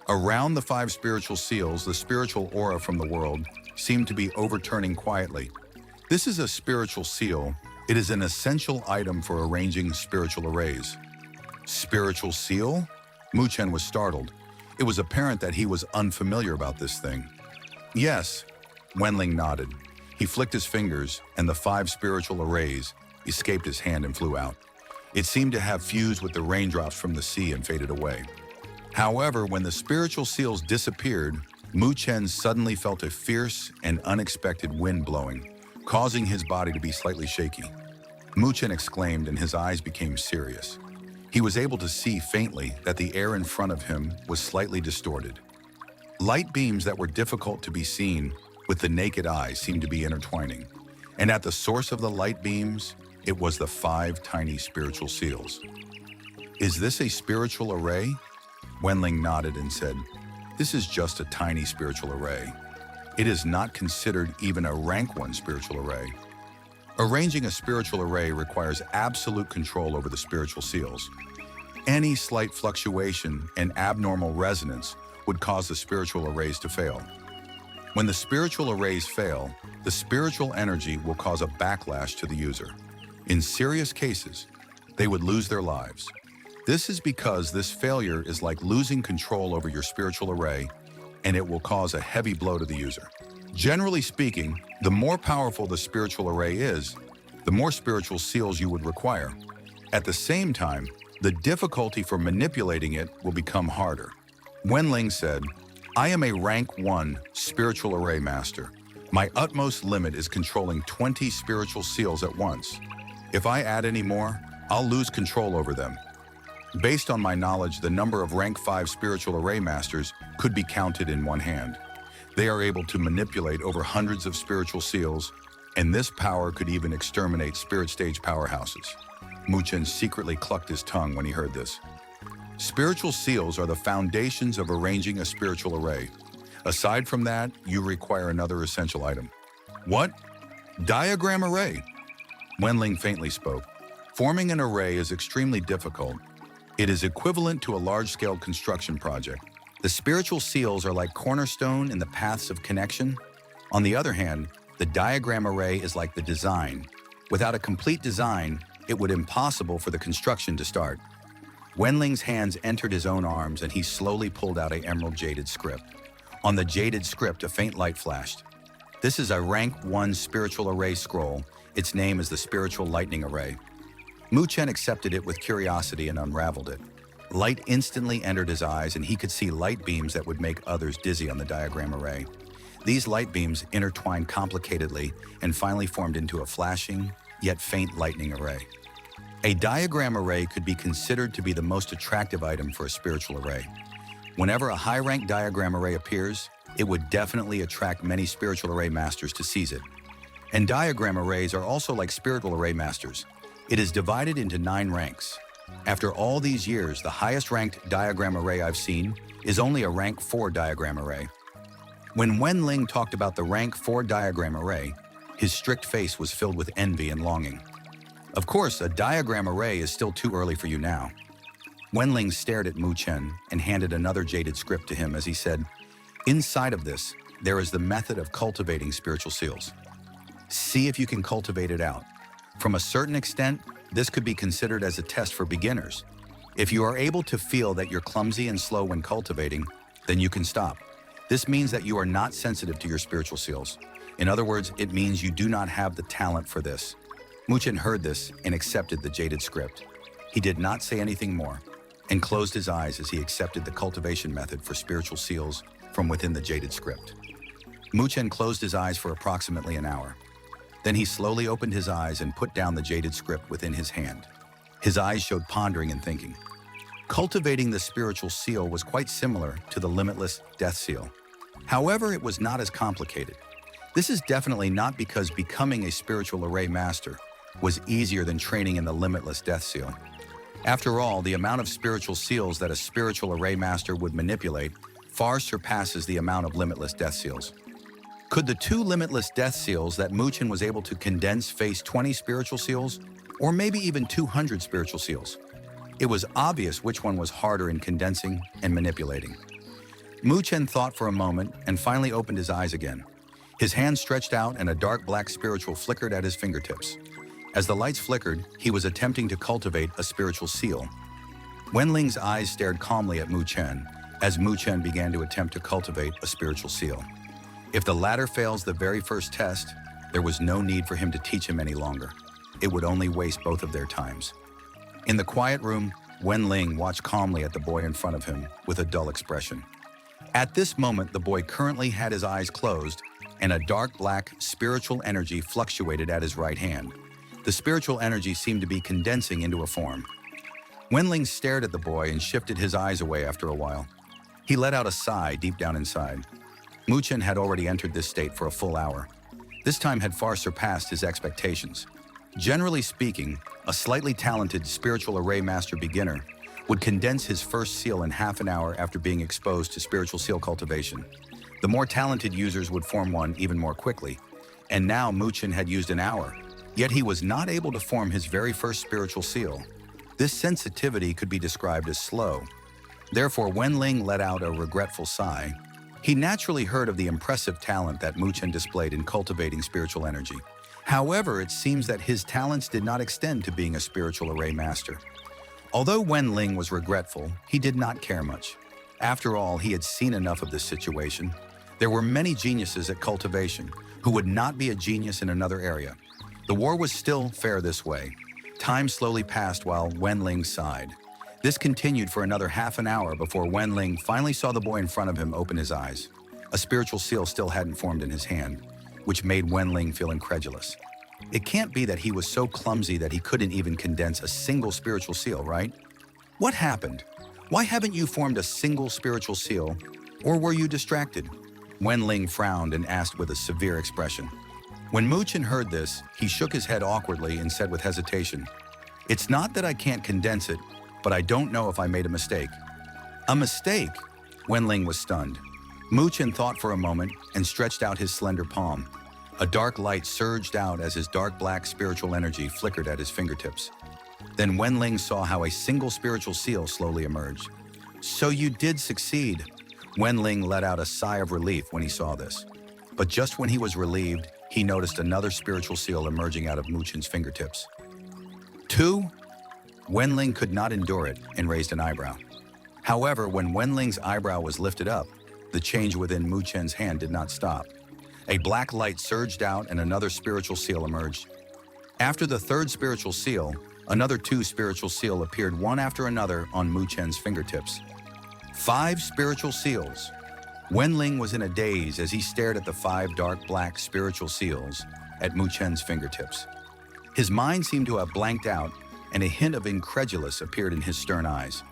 Around the 5 spiritual seals, the spiritual aura from the world seemed to be overturning quietly. This is a spiritual seal. It is an essential item for arranging spiritual arrays. Spiritual seal? Mu Chen was startled. It was apparent that he was unfamiliar about this thing. Yes, Wenling nodded. He flicked his fingers, and the 5 spiritual arrays escaped his hand and flew out. It seemed to have fused with the raindrops from the sea and faded away. However, when the spiritual seals disappeared, Mu Chen suddenly felt a fierce and unexpected wind blowing, causing his body to be slightly shaky. Mu Chen exclaimed, and his eyes became serious. He was able to see faintly that the air in front of him was slightly distorted. Light beams that were difficult to be seen with the naked eye seemed to be intertwining, and at the source of the light beams, it was the 5 tiny spiritual seals. Is this a spiritual array? Wenling nodded and said, this is just a tiny spiritual array. It is not considered even a rank 1 spiritual array. Arranging a spiritual array requires absolute control over the spiritual seals. Any slight fluctuation and abnormal resonance would cause the spiritual arrays to fail. When the spiritual arrays fail, the spiritual energy will cause a backlash to the user. In serious cases, they would lose their lives. This is because this failure is like losing control over your spiritual array, and it will cause a heavy blow to the user. Generally speaking, the more powerful the spiritual array is, the more spiritual seals you would require. At the same time, the difficulty for manipulating it will become harder. Wenling said, I am a rank 1 spiritual array master. My utmost limit is controlling 20 spiritual seals at once. If I add any more, I'll lose control over them. Based on my knowledge, the number of rank 5 spiritual array masters could be counted in one hand. They are able to manipulate over hundreds of spiritual seals, and this power could even exterminate spirit stage powerhouses. Muchen secretly clucked his tongue when he heard this. Spiritual seals are the foundations of arranging a spiritual array. Aside from that, you require another essential item. What? Diagram array. Wenling faintly spoke. Forming an array is extremely difficult. It is equivalent to a large-scale construction project. The spiritual seals are like cornerstone in the paths of connection. On the other hand, the diagram array is like the design. Without a complete design, it would be impossible for the construction to start. Wenling's hands entered his own arms and he slowly pulled out an emerald jaded script. On the jaded script, a faint light flashed. This is a rank 1 spiritual array scroll. Its name is the Spiritual Lightning Array. Muchen accepted it with curiosity and unraveled it. Light instantly entered his eyes and he could see light beams that would make others dizzy on the diagram array. These light beams intertwined complicatedly and finally formed into a flashing, yet faint lightning array. A diagram array could be considered to be the most attractive item for a spiritual array. Whenever a high-ranked diagram array appears, it would definitely attract many spiritual array masters to seize it. And diagram arrays are also like spiritual array masters. It is divided into 9 ranks. After all these years, the highest-ranked diagram array I've seen is only a rank 4 diagram array. When Wenling talked about the rank 4 diagram array, his strict face was filled with envy and longing. Of course, a diagram array is still too early for you now. Wenling stared at Muchen and handed another jaded script to him as he said, inside of this, there is the method of cultivating spiritual seals. See if you can cultivate it out. From a certain extent, this could be considered as a test for beginners. If you are able to feel that you're clumsy and slow when cultivating, then you can stop. This means that you are not sensitive to your spiritual seals. In other words, it means you do not have the talent for this. Muchen heard this and accepted the jaded script. He did not say anything more and closed his eyes as he accepted the cultivation method for spiritual seals from within the jaded script. Muchen closed his eyes for approximately an hour. Then he slowly opened his eyes and put down the jaded script within his hand. His eyes showed pondering and thinking. Cultivating the spiritual seal was quite similar to the limitless death seal. However, it was not as complicated. This is definitely not because becoming a spiritual array master was easier than training in the limitless death seal. After all, the amount of spiritual seals that a spiritual array master would manipulate far surpasses the amount of limitless death seals. Could the 2 limitless death seals that Muchen was able to condense face 20 spiritual seals, or maybe even 200 spiritual seals? It was obvious which one was harder in condensing and manipulating. Muchen thought for a moment and finally opened his eyes again. His hand stretched out and a dark black spiritual flickered at his fingertips. As the lights flickered, he was attempting to cultivate a spiritual seal. Wenling's eyes stared calmly at Muchen as Muchen began to attempt to cultivate a spiritual seal. If the latter fails the very first test, there was no need for him to teach him any longer. It would only waste both of their times. In the quiet room, Wenling watched calmly at the boy in front of him with a dull expression. At this moment, the boy currently had his eyes closed and a dark black spiritual energy fluctuated at his right hand. The spiritual energy seemed to be condensing into a form. Wenling stared at the boy and shifted his eyes away after a while. He let out a sigh deep down inside. Muchen had already entered this state for a full hour. This time had far surpassed his expectations. Generally speaking, a slightly talented spiritual array master beginner would condense his first seal in half an hour after being exposed to spiritual seal cultivation. The more talented users would form one even more quickly, and now Muchen had used an hour, yet he was not able to form his very first spiritual seal. This sensitivity could be described as slow. Therefore, Wenling let out a regretful sigh. He naturally heard of the impressive talent that Muchen displayed in cultivating spiritual energy. However, it seems that his talents did not extend to being a spiritual array master. Although Wenling was regretful, he did not care much. After all, he had seen enough of this situation. There were many geniuses at cultivation who would not be a genius in another area. The war was still fair this way. Time slowly passed while Wenling sighed. This continued for another half an hour before Wenling finally saw the boy in front of him open his eyes. A spiritual seal still hadn't formed in his hand, which made Wenling feel incredulous. It can't be that he was so clumsy that he couldn't even condense a single spiritual seal, right? What happened? Why haven't you formed a single spiritual seal? Or were you distracted? Wenling frowned and asked with a severe expression. When Muchen heard this, he shook his head awkwardly and said with hesitation, "It's not that I can't condense it, but I don't know if I made a mistake." "A mistake?" Wenling was stunned. Muchen thought for a moment and stretched out his slender palm. A dark light surged out as his dark black spiritual energy flickered at his fingertips. Then Wenling saw how a single spiritual seal slowly emerged. "So you did succeed." Wenling let out a sigh of relief when he saw this. But just when he was relieved, he noticed another spiritual seal emerging out of Muchen's fingertips. "Two?" Wenling could not endure it and raised an eyebrow. However, when Wenling's eyebrow was lifted up, the change within Muchen's hand did not stop. A black light surged out and another spiritual seal emerged. After the third spiritual seal, another two spiritual seal appeared one after another on Muchen's fingertips. 5 spiritual seals. Wenling was in a daze as he stared at the 5 dark black spiritual seals at Muchen's fingertips. His mind seemed to have blanked out, and a hint of incredulous appeared in his stern eyes.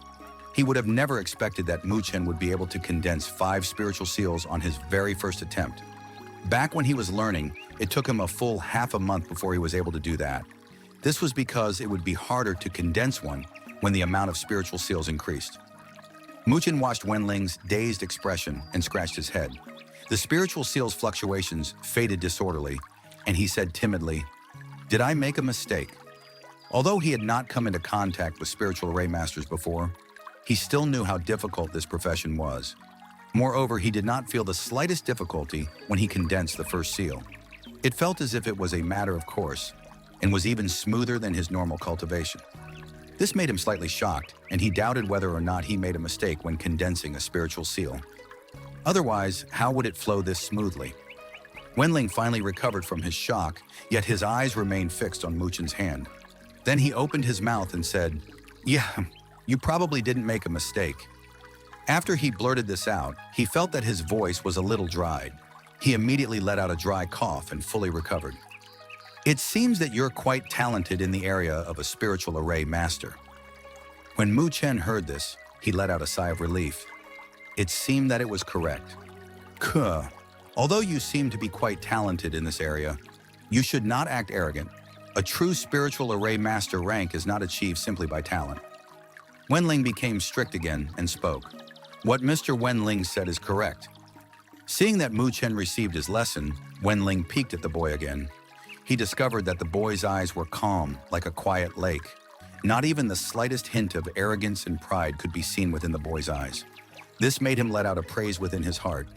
He would have never expected that Muchen would be able to condense 5 spiritual seals on his very first attempt. Back when he was learning, it took him a full half a month before he was able to do that. This was because it would be harder to condense one when the amount of spiritual seals increased. Muchen watched Wenling's dazed expression and scratched his head. The spiritual seal's fluctuations faded disorderly, and he said timidly, "Did I make a mistake?" Although he had not come into contact with spiritual array masters before, he still knew how difficult this profession was. Moreover, he did not feel the slightest difficulty when he condensed the first seal. It felt as if it was a matter of course, and was even smoother than his normal cultivation. This made him slightly shocked, and he doubted whether or not he made a mistake when condensing a spiritual seal. Otherwise, how would it flow this smoothly? Wenling finally recovered from his shock, yet his eyes remained fixed on Muchen's hand. Then he opened his mouth and said, "Yeah, you probably didn't make a mistake." After he blurted this out, he felt that his voice was a little dried. He immediately let out a dry cough and fully recovered. "It seems that you're quite talented in the area of a spiritual array master." When Muchen heard this, he let out a sigh of relief. It seemed that it was correct. "Kuh, although you seem to be quite talented in this area, you should not act arrogant. A true spiritual array master rank is not achieved simply by talent." Wenling became strict again and spoke. "What Mr. Wenling said is correct." Seeing that Muchen received his lesson, Wenling peeked at the boy again. He discovered that the boy's eyes were calm, like a quiet lake. Not even the slightest hint of arrogance and pride could be seen within the boy's eyes. This made him let out a praise within his heart.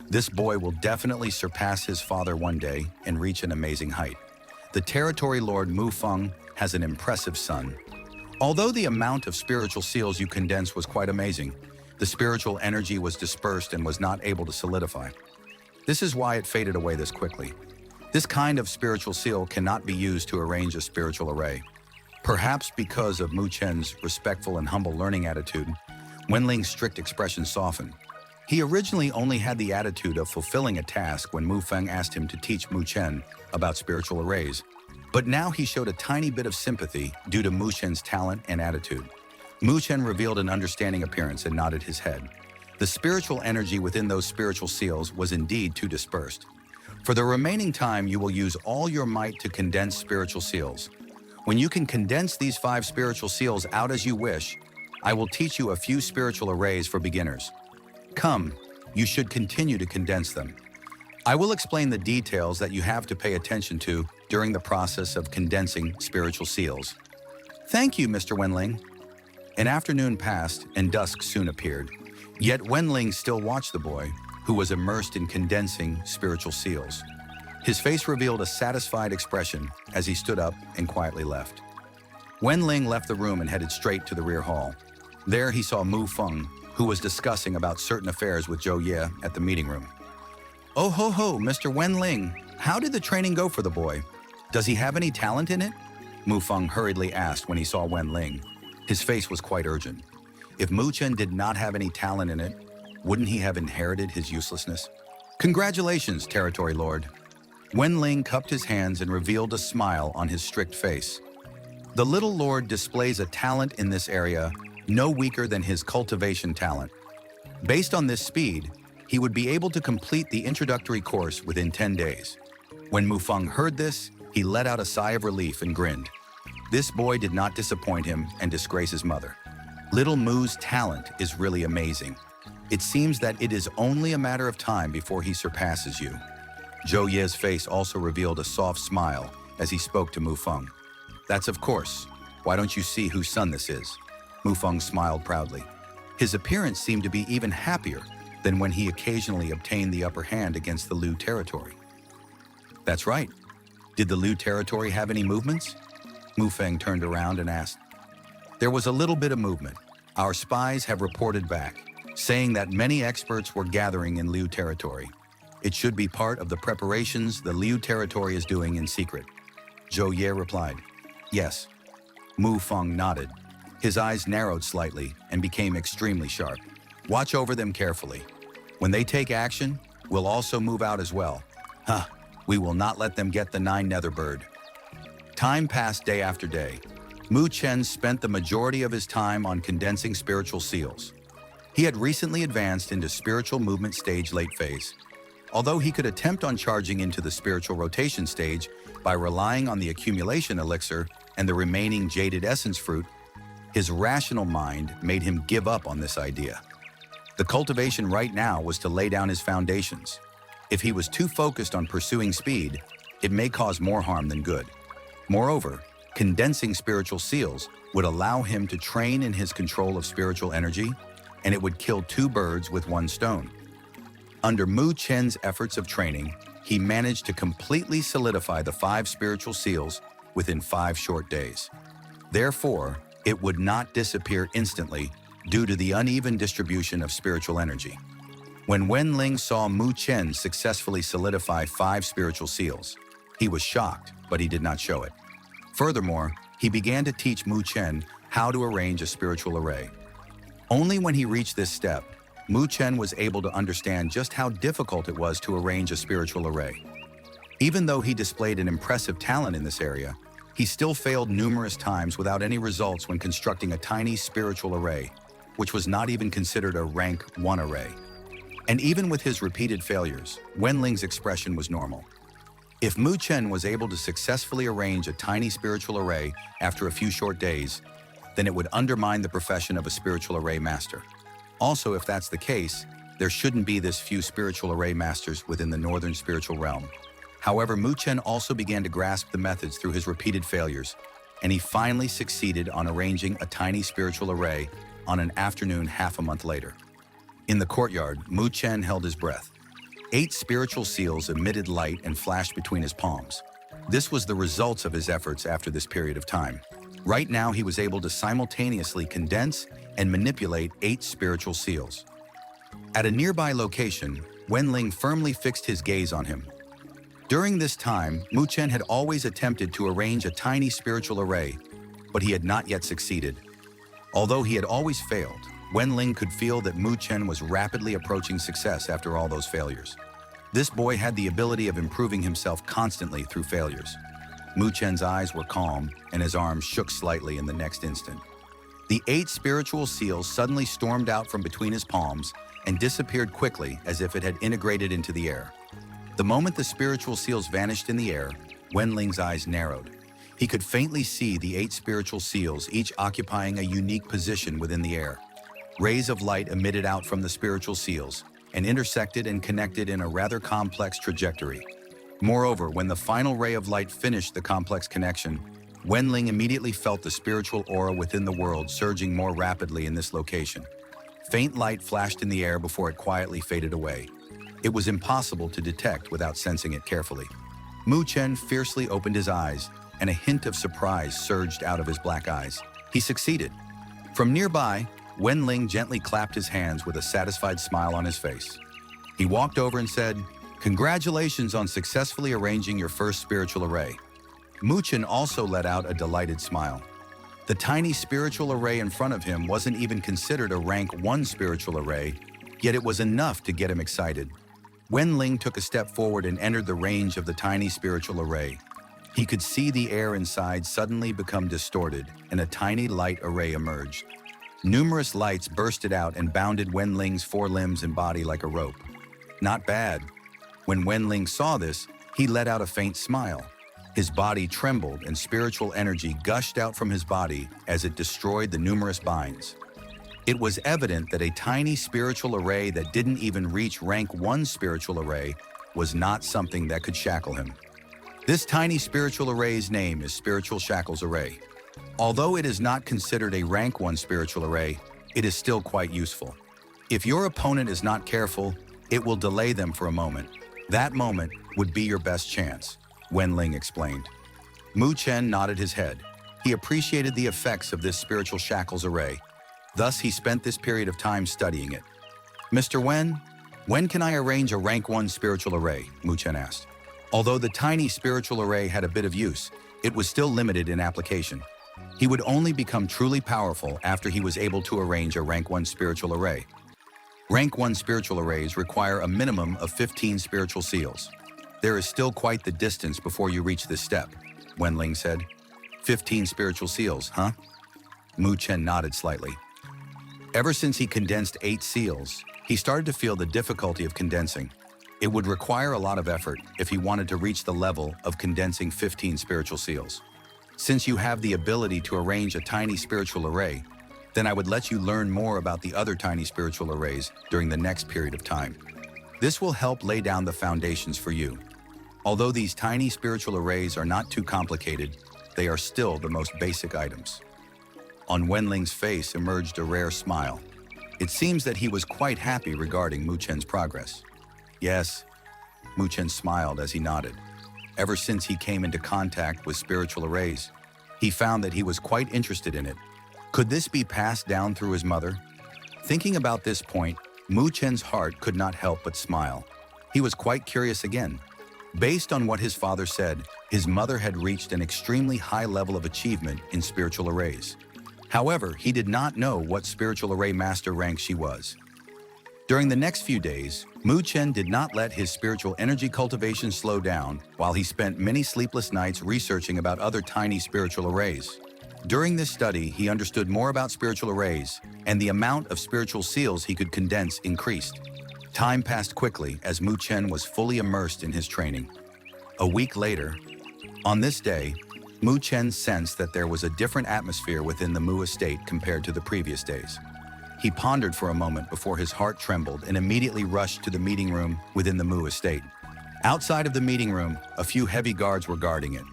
This boy will definitely surpass his father one day and reach an amazing height. The territory lord Mu Feng has an impressive son. Although the amount of spiritual seals you condensed was quite amazing, the spiritual energy was dispersed and was not able to solidify. This is why it faded away this quickly. This kind of spiritual seal cannot be used to arrange a spiritual array. Perhaps because of Muchen's respectful and humble learning attitude, Wenling's strict expression softened. He originally only had the attitude of fulfilling a task when Mu Feng asked him to teach Muchen about spiritual arrays. But now he showed a tiny bit of sympathy due to Muchen's talent and attitude. Muchen revealed an understanding appearance and nodded his head. The spiritual energy within those spiritual seals was indeed too dispersed. For the remaining time, you will use all your might to condense spiritual seals. When you can condense these 5 spiritual seals out as you wish, I will teach you a few spiritual arrays for beginners. Come, you should continue to condense them. I will explain the details that you have to pay attention to during the process of condensing spiritual seals. Thank you, Mr. Wenling. An afternoon passed and dusk soon appeared. Yet Wenling still watched the boy, who was immersed in condensing spiritual seals. His face revealed a satisfied expression as he stood up and quietly left. Wenling left the room and headed straight to the rear hall. There he saw Mu Feng, who was discussing about certain affairs with Zhou Ye at the meeting room. "Oh ho ho, Mr. Wenling, how did the training go for the boy? Does he have any talent in it?" Mu Feng hurriedly asked when he saw Wenling. His face was quite urgent. If Mu Chen did not have any talent in it, wouldn't he have inherited his uselessness? "Congratulations, Territory Lord." Wenling cupped his hands and revealed a smile on his strict face. The little lord displays a talent in this area no weaker than his cultivation talent. Based on this speed, he would be able to complete the introductory course within 10 days. When Mu Feng heard this, he let out a sigh of relief and grinned. This boy did not disappoint him and disgrace his mother. Little Mu's talent is really amazing. It seems that it is only a matter of time before he surpasses you. Zhou Ye's face also revealed a soft smile as he spoke to Mu Feng. "That's of course. Why don't you see whose son this is?" Mu Feng smiled proudly. His appearance seemed to be even happier than when he occasionally obtained the upper hand against the Liu territory. "That's right. Did the Liu territory have any movements?" Mu Feng turned around and asked. "There was a little bit of movement. Our spies have reported back, saying that many experts were gathering in Liu territory. It should be part of the preparations the Liu territory is doing in secret." Zhou Ye replied, "Yes." Mu Feng nodded. His eyes narrowed slightly and became extremely sharp. "Watch over them carefully. When they take action, we'll also move out as well. We will not let them get the Nine Netherworld Bird." Time passed day after day. Mu Chen spent the majority of his time on condensing spiritual seals. He had recently advanced into spiritual movement stage late phase. Although he could attempt on charging into the spiritual rotation stage by relying on the accumulation elixir and the remaining jaded essence fruit, his rational mind made him give up on this idea. The cultivation right now was to lay down his foundations. If he was too focused on pursuing speed, it may cause more harm than good. Moreover, condensing spiritual seals would allow him to train in his control of spiritual energy, and it would kill two birds with one stone. Under Mu Chen's efforts of training, he managed to completely solidify the 5 spiritual seals within 5 short days. Therefore, it would not disappear instantly due to the uneven distribution of spiritual energy. When Wenling saw Mu Chen successfully solidify 5 spiritual seals, he was shocked, but he did not show it. Furthermore, he began to teach Mu Chen how to arrange a spiritual array. Only when he reached this step, Mu Chen was able to understand just how difficult it was to arrange a spiritual array. Even though he displayed an impressive talent in this area, he still failed numerous times without any results when constructing a tiny spiritual array, which was not even considered a rank 1 array. And even with his repeated failures, Wenling's expression was normal. If Mu Chen was able to successfully arrange a tiny spiritual array after a few short days, then it would undermine the profession of a spiritual array master. Also, if that's the case, there shouldn't be this few spiritual array masters within the northern spiritual realm. However, Mu Chen also began to grasp the methods through his repeated failures, and he finally succeeded on arranging a tiny spiritual array on an afternoon half a month later. In the courtyard, Mu Chen held his breath. 8 spiritual seals emitted light and flashed between his palms. This was the results of his efforts after this period of time. Right now, he was able to simultaneously condense and manipulate 8 spiritual seals. At a nearby location, Wenling firmly fixed his gaze on him. During this time, Mu Chen had always attempted to arrange a tiny spiritual array, but he had not yet succeeded. Although he had always failed, Wenling could feel that Mu Chen was rapidly approaching success after all those failures. This boy had the ability of improving himself constantly through failures. Mu Chen's eyes were calm, and his arms shook slightly in the next instant. The 8 spiritual seals suddenly stormed out from between his palms and disappeared quickly as if it had integrated into the air. The moment the spiritual seals vanished in the air, Wenling's eyes narrowed. He could faintly see the 8 spiritual seals, each occupying a unique position within the air. Rays of light emitted out from the spiritual seals and intersected and connected in a rather complex trajectory. Moreover, when the final ray of light finished the complex connection, Wenling immediately felt the spiritual aura within the world surging more rapidly in this location. Faint light flashed in the air before it quietly faded away. It was impossible to detect without sensing it carefully. Mu Chen fiercely opened his eyes, and a hint of surprise surged out of his black eyes. He succeeded. From nearby, Wenling gently clapped his hands with a satisfied smile on his face. He walked over and said, Congratulations on successfully arranging your first spiritual array. Mu Chen also let out a delighted smile. The tiny spiritual array in front of him wasn't even considered a rank 1 spiritual array, yet it was enough to get him excited. Wen Ling took a step forward and entered the range of the tiny spiritual array. He could see the air inside suddenly become distorted, and a tiny light array emerged. Numerous lights bursted out and bounded Wen Ling's 4 limbs and body like a rope. Not bad. When Wen Ling saw this, he let out a faint smile. His body trembled and spiritual energy gushed out from his body as it destroyed the numerous binds. It was evident that a tiny spiritual array that didn't even reach rank 1 spiritual array was not something that could shackle him. This tiny spiritual array's name is Spiritual Shackles Array. Although it is not considered a rank 1 spiritual array, it is still quite useful. If your opponent is not careful, it will delay them for a moment. That moment would be your best chance, Wen Ling explained. Mu Chen nodded his head. He appreciated the effects of this Spiritual Shackles Array. Thus, he spent this period of time studying it. Mr. Wen, when can I arrange a rank 1 spiritual array? Mu Chen asked. Although the tiny spiritual array had a bit of use, it was still limited in application. He would only become truly powerful after he was able to arrange a rank 1 spiritual array. Rank 1 spiritual arrays require a minimum of 15 spiritual seals. There is still quite the distance before you reach this step, Wen Ling said. 15 spiritual seals, huh? Mu Chen nodded slightly. Ever since he condensed 8 seals, he started to feel the difficulty of condensing. It would require a lot of effort if he wanted to reach the level of condensing 15 spiritual seals. Since you have the ability to arrange a tiny spiritual array, then I would let you learn more about the other tiny spiritual arrays during the next period of time. This will help lay down the foundations for you. Although these tiny spiritual arrays are not too complicated, they are still the most basic items. On Wen Ling's face emerged a rare smile. It seems that he was quite happy regarding Mu Chen's progress. Yes, Mu Chen smiled as he nodded. Ever since he came into contact with spiritual arrays, he found that he was quite interested in it. Could this be passed down through his mother? Thinking about this point, Mu Chen's heart could not help but smile. He was quite curious again. Based on what his father said, his mother had reached an extremely high level of achievement in spiritual arrays. However, he did not know what spiritual array master rank she was. During the next few days, Mu Chen did not let his spiritual energy cultivation slow down while he spent many sleepless nights researching about other tiny spiritual arrays. During this study, he understood more about spiritual arrays, and the amount of spiritual seals he could condense increased. Time passed quickly as Mu Chen was fully immersed in his training. A week later, on this day, Mu Chen sensed that there was a different atmosphere within the Mu estate compared to the previous days. He pondered for a moment before his heart trembled and immediately rushed to the meeting room within the Mu estate. Outside of the meeting room, a few heavy guards were guarding it.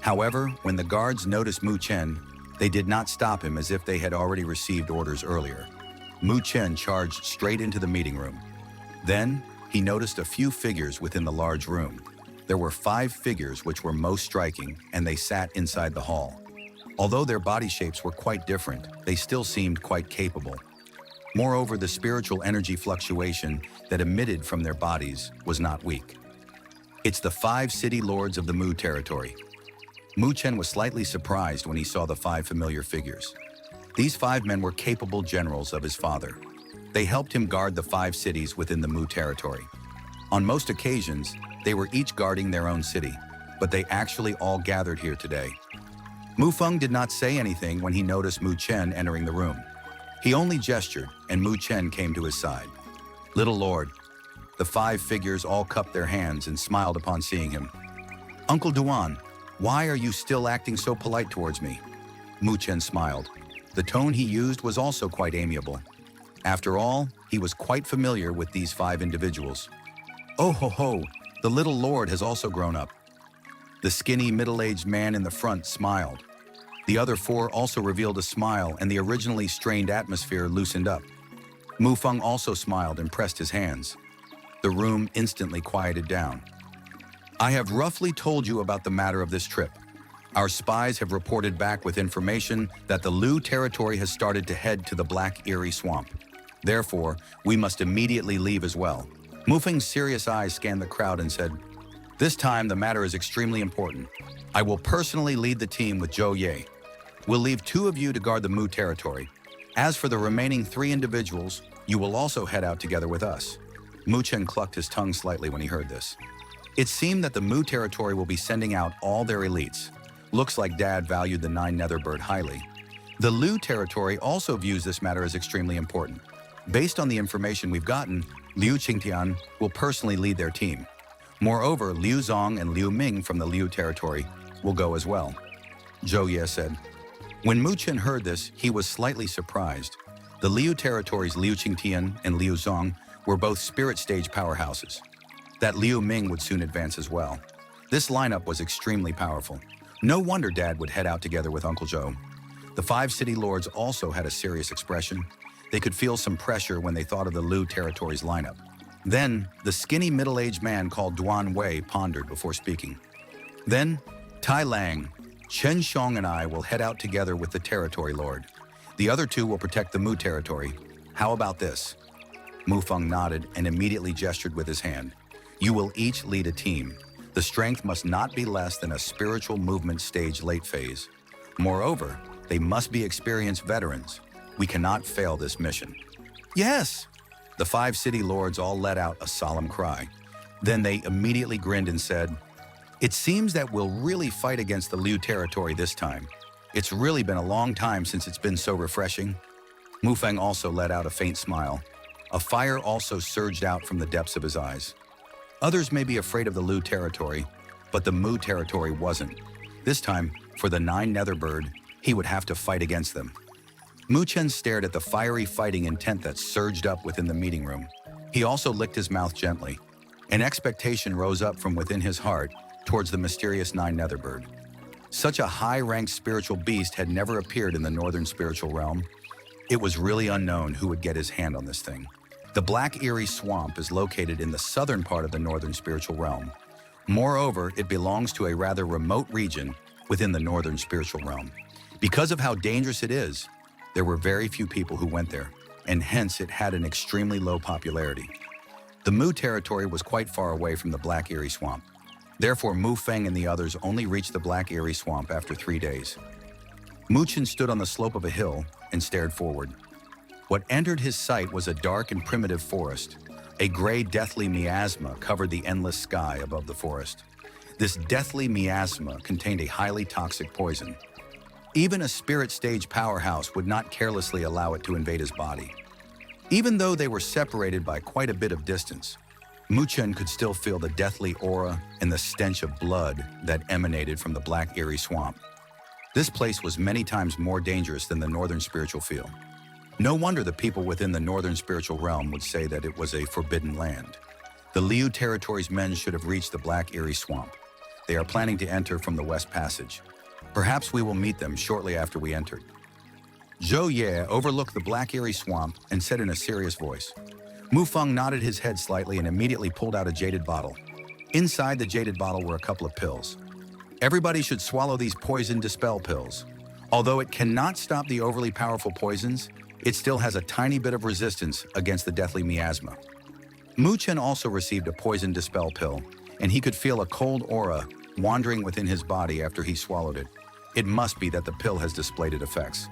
However, when the guards noticed Mu Chen, they did not stop him as if they had already received orders earlier. Mu Chen charged straight into the meeting room. Then, he noticed a few figures within the large room. There were 5 figures which were most striking, and they sat inside the hall. Although their body shapes were quite different, they still seemed quite capable. Moreover, the spiritual energy fluctuation that emitted from their bodies was not weak. It's the 5 city lords of the Mu territory. Mu Chen was slightly surprised when he saw the 5 familiar figures. These 5 men were capable generals of his father. They helped him guard the 5 cities within the Mu territory. On most occasions, they were each guarding their own city, but they actually all gathered here today. Mu Feng did not say anything when he noticed Mu Chen entering the room. He only gestured, and Mu Chen came to his side. "Little Lord." The 5 figures all cupped their hands and smiled upon seeing him. "Uncle Duan, why are you still acting so polite towards me?" Mu Chen smiled. The tone he used was also quite amiable. After all, he was quite familiar with these 5 individuals. "Oh ho ho, the little lord has also grown up." The skinny, middle-aged man in the front smiled. The other 4 also revealed a smile, and the originally strained atmosphere loosened up. Mu Feng also smiled and pressed his hands. The room instantly quieted down. "I have roughly told you about the matter of this trip. Our spies have reported back with information that the Lu territory has started to head to the Black Eyrie Swamp. Therefore, we must immediately leave as well. Mu Feng's serious eyes scanned the crowd and said, "This time the matter is extremely important. I will personally lead the team with Zhou Ye. We'll leave 2 of you to guard the Mu territory. As for the remaining 3 individuals, you will also head out together with us." Mu Chen clucked his tongue slightly when he heard this. It seemed that the Mu territory will be sending out all their elites. Looks like Dad valued the Nine Netherworld Bird highly. The Liu territory also views this matter as extremely important. Based on the information we've gotten, Liu Qingtian will personally lead their team. Moreover, Liu Zong and Liu Ming from the Liu territory will go as well, Zhou Ye said. When Mu Chen heard this, he was slightly surprised. The Liu territory's Liu Qingtian and Liu Zong were both spirit stage powerhouses. That Liu Ming would soon advance as well. This lineup was extremely powerful. No wonder Dad would head out together with Uncle Zhou. The 5 city lords also had a serious expression. They could feel some pressure when they thought of the Liu territory's lineup. Then, the skinny middle-aged man called Duan Wei pondered before speaking. Then, Tai Lang, Chen Xiong and I will head out together with the territory lord. The other 2 will protect the Mu territory. How about this? Mu Feng nodded and immediately gestured with his hand. You will each lead a team. The strength must not be less than a spiritual movement stage late phase. Moreover, they must be experienced veterans. We cannot fail this mission. Yes! The 5 city lords all let out a solemn cry. Then they immediately grinned and said, "It seems that we'll really fight against the Liu territory this time. It's really been a long time since it's been so refreshing." Mu Feng also let out a faint smile. A fire also surged out from the depths of his eyes. Others may be afraid of the Liu territory, but the Mu territory wasn't. This time, for the Nine Netherworld Bird, he would have to fight against them. Mu Chen stared at the fiery fighting intent that surged up within the meeting room. He also licked his mouth gently. An expectation rose up from within his heart towards the mysterious Nine Netherworld Bird. Such a high-ranked spiritual beast had never appeared in the northern spiritual realm. It was really unknown who would get his hand on this thing. The Black Eerie Swamp is located in the southern part of the northern spiritual realm. Moreover, it belongs to a rather remote region within the northern spiritual realm. Because of how dangerous it is, there were very few people who went there, and hence it had an extremely low popularity. The Mu territory was quite far away from the Black Eerie Swamp. Therefore, Mu Feng and the others only reached the Black Eerie Swamp after 3 days. Mu Chen stood on the slope of a hill and stared forward. What entered his sight was a dark and primitive forest. A gray, deathly miasma covered the endless sky above the forest. This deathly miasma contained a highly toxic poison. Even a spirit stage powerhouse would not carelessly allow it to invade his body. Even though they were separated by quite a bit of distance, Mu Chen could still feel the deathly aura and the stench of blood that emanated from the Black Eerie Swamp. This place was many times more dangerous than the northern spiritual field. No wonder the people within the northern spiritual realm would say that it was a forbidden land. The Liu territory's men should have reached the Black Eerie Swamp. They are planning to enter from the West Passage. Perhaps we will meet them shortly after we entered. Zhou Ye overlooked the Black Eerie Swamp and said in a serious voice. Mu Feng nodded his head slightly and immediately pulled out a jaded bottle. Inside the jaded bottle were a couple of pills. Everybody should swallow these poison dispel pills. Although it cannot stop the overly powerful poisons, it still has a tiny bit of resistance against the deathly miasma. Mu Chen also received a poison dispel pill, and he could feel a cold aura wandering within his body after he swallowed it. It must be that the pill has displayed its effects.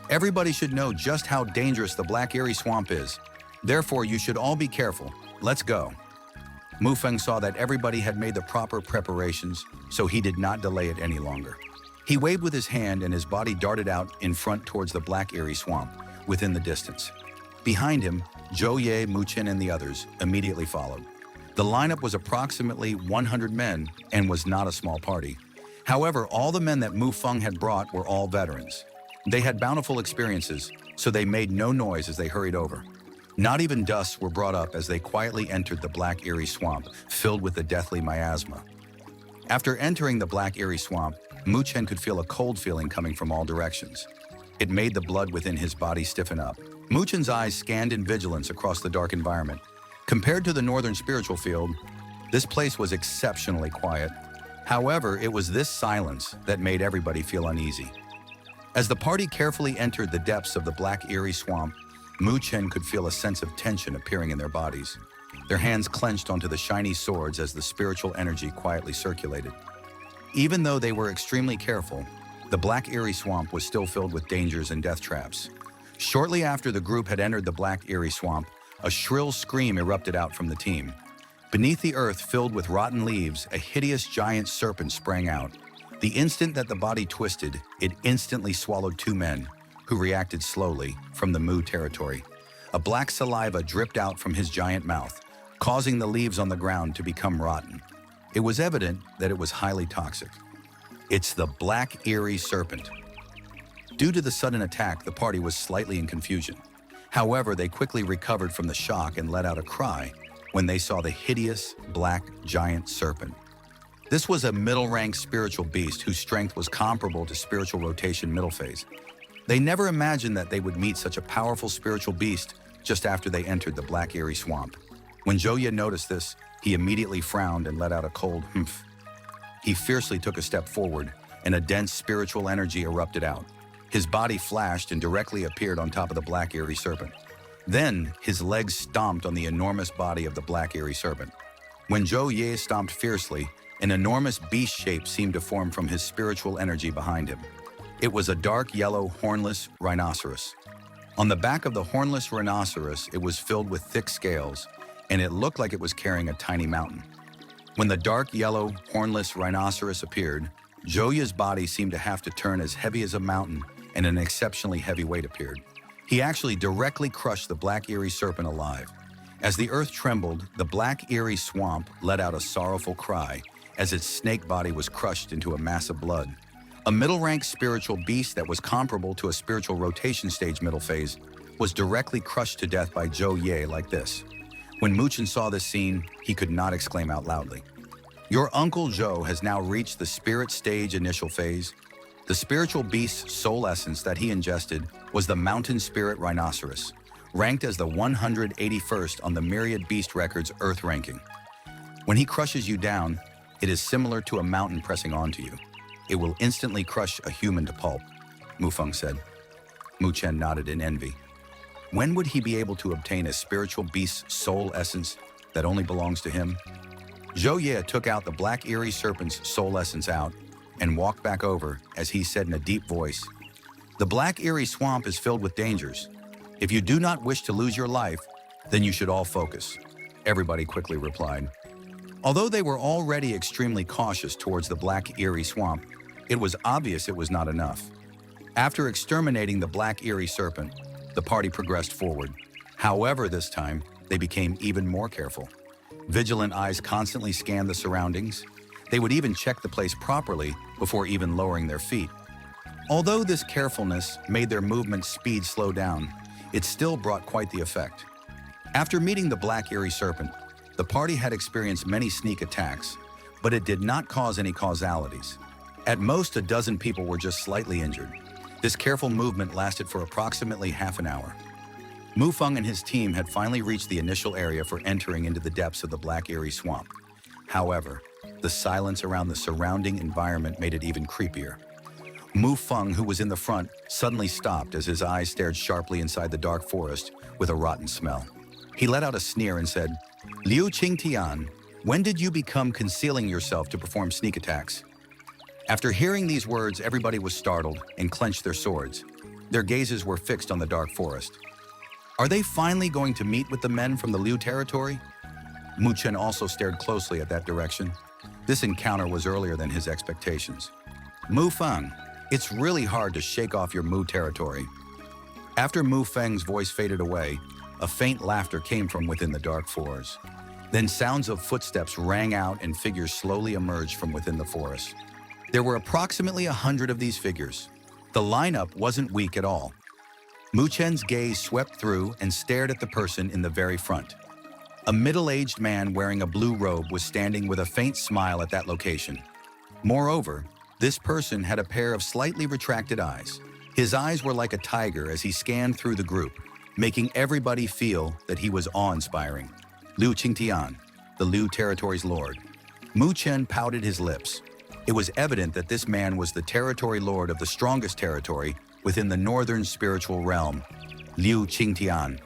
Everybody should know just how dangerous the Black Eerie Swamp is. Therefore, you should all be careful. Let's go. Mu Feng saw that everybody had made the proper preparations, so he did not delay it any longer. He waved with his hand and his body darted out in front towards the Black Eerie Swamp, within the distance. Behind him, Zhou Ye, Mu Chen, and the others immediately followed. The lineup was approximately 100 men and was not a small party. However, all the men that Mu Feng had brought were all veterans. They had bountiful experiences, so they made no noise as they hurried over. Not even dust were brought up as they quietly entered the Black Eerie Swamp, filled with the deathly miasma. After entering the Black Eerie Swamp, Mu Chen could feel a cold feeling coming from all directions. It made the blood within his body stiffen up. Mu Chen's eyes scanned in vigilance across the dark environment. Compared to the northern spiritual field, this place was exceptionally quiet. However, it was this silence that made everybody feel uneasy. As the party carefully entered the depths of the Black Eerie Swamp, Mu Chen could feel a sense of tension appearing in their bodies. their hands clenched onto the shiny swords as the spiritual energy quietly circulated. Even though they were extremely careful, the Black Eerie Swamp was still filled with dangers and death traps. Shortly after the group had entered the Black Eerie Swamp, a shrill scream erupted out from the team. Beneath the earth filled with rotten leaves, a hideous giant serpent sprang out. The instant that the body twisted, it instantly swallowed two men, who reacted slowly from the Mu territory. A black saliva dripped out from his giant mouth, causing the leaves on the ground to become rotten. It was evident that it was highly toxic. It's the Black Eerie Serpent. Due to the sudden attack, the party was slightly in confusion. However, they quickly recovered from the shock and let out a cry when they saw the hideous black giant serpent. This was a middle-rank spiritual beast whose strength was comparable to spiritual rotation middle phase. They never imagined that they would meet such a powerful spiritual beast just after they entered the Black Eerie Swamp. When Zhou noticed this, he immediately frowned and let out a cold humph. He fiercely took a step forward, and a dense spiritual energy erupted out. His body flashed and directly appeared on top of the Black Eerie Serpent. Then, his legs stomped on the enormous body of the Black Eerie Serpent. When Zhou stomped fiercely, an enormous beast shape seemed to form from his spiritual energy behind him. It was a dark yellow hornless rhinoceros. On the back of the hornless rhinoceros, it was filled with thick scales, and it looked like it was carrying a tiny mountain. When the dark yellow hornless rhinoceros appeared, Zhou's body seemed to have to turn as heavy as a mountain, and an exceptionally heavy weight appeared. He actually directly crushed the Black Eerie Serpent alive. As the earth trembled, the Black Eerie Swamp let out a sorrowful cry as its snake body was crushed into a mass of blood. A middle-rank spiritual beast that was comparable to a spiritual rotation stage middle phase was directly crushed to death by Zhou like this. When Muchen saw this scene, he could not exclaim out loudly. Your uncle Zhou has now reached the spirit stage initial phase. The spiritual beast's soul essence that he ingested was the mountain spirit rhinoceros, ranked as the 181st on the Myriad Beast Records Earth ranking. When he crushes you down, it is similar to a mountain pressing onto you. It will instantly crush a human to pulp, Mu Feng said. Mu Chen nodded in envy. When would he be able to obtain a spiritual beast's soul essence that only belongs to him? Zhou took out the Black Eerie Serpent's soul essence out and walked back over as he said in a deep voice, "The Black Eerie Swamp is filled with dangers. If you do not wish to lose your life, then you should all focus." Everybody quickly replied. Although they were already extremely cautious towards the Black Eerie Swamp, it was obvious it was not enough. After exterminating the Black Eerie Serpent, the party progressed forward. However, this time, they became even more careful. Vigilant eyes constantly scanned the surroundings. They would even check the place properly before even lowering their feet. Although this carefulness made their movement speed slow down, it still brought quite the effect. After meeting the Black Eerie Serpent, the party had experienced many sneak attacks, but it did not cause any causalities. At most, a dozen people were just slightly injured. This careful movement lasted for approximately half an hour. Mu Feng and his team had finally reached the initial area for entering into the depths of the Black Eerie Swamp. However, the silence around the surrounding environment made it even creepier. Mu Feng, who was in the front, suddenly stopped as his eyes stared sharply inside the dark forest with a rotten smell. He let out a sneer and said, "Liu Qingtian, when did you become concealing yourself to perform sneak attacks?" After hearing these words, everybody was startled and clenched their swords. Their gazes were fixed on the dark forest. Are they finally going to meet with the men from the Liu territory? Mu Chen also stared closely at that direction. This encounter was earlier than his expectations. Mu Feng, it's really hard to shake off your Mu territory. After Mu Feng's voice faded away, a faint laughter came from within the dark forest. Then sounds of footsteps rang out and figures slowly emerged from within the forest. There were approximately 100 of these figures. The lineup wasn't weak at all. Mu Chen's gaze swept through and stared at the person in the very front. A middle-aged man wearing a blue robe was standing with a faint smile at that location. Moreover, this person had a pair of slightly retracted eyes. His eyes were like a tiger as he scanned through the group, making everybody feel that he was awe-inspiring. Liu Qingtian, the Liu territory's lord. Mu Chen pouted his lips. It was evident that this man was the territory lord of the strongest territory within the northern spiritual realm, Liu Qingtian.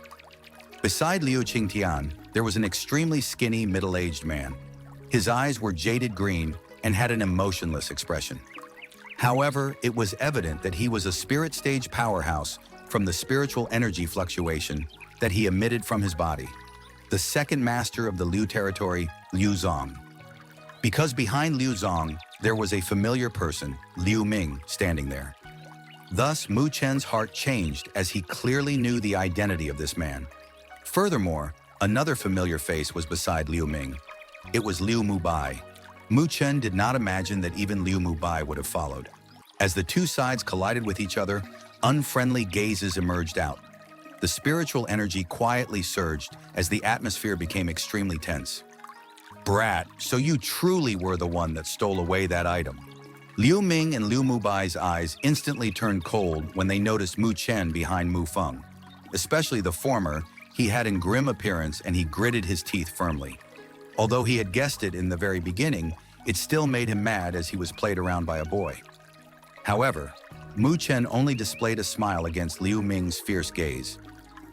Beside Liu Qingtian, there was an extremely skinny, middle-aged man. His eyes were jaded green and had an emotionless expression. However, it was evident that he was a spirit stage powerhouse from the spiritual energy fluctuation that he emitted from his body. The second master of the Liu territory, Liu Zong. Because behind Liu Zong, there was a familiar person, Liu Ming, standing there. Thus, Mu Chen's heart changed as he clearly knew the identity of this man. Furthermore, another familiar face was beside Liu Ming. It was Liu Mubai. Mu Chen did not imagine that even Liu Mubai would have followed. As the two sides collided with each other, unfriendly gazes emerged out. The spiritual energy quietly surged as the atmosphere became extremely tense. Brat, so you truly were the one that stole away that item. Liu Ming and Liu Mubai's eyes instantly turned cold when they noticed Mu Chen behind Mu Feng. Especially the former, he had a grim appearance and he gritted his teeth firmly. Although he had guessed it in the very beginning, it still made him mad as he was played around by a boy. However, Mu Chen only displayed a smile against Liu Ming's fierce gaze.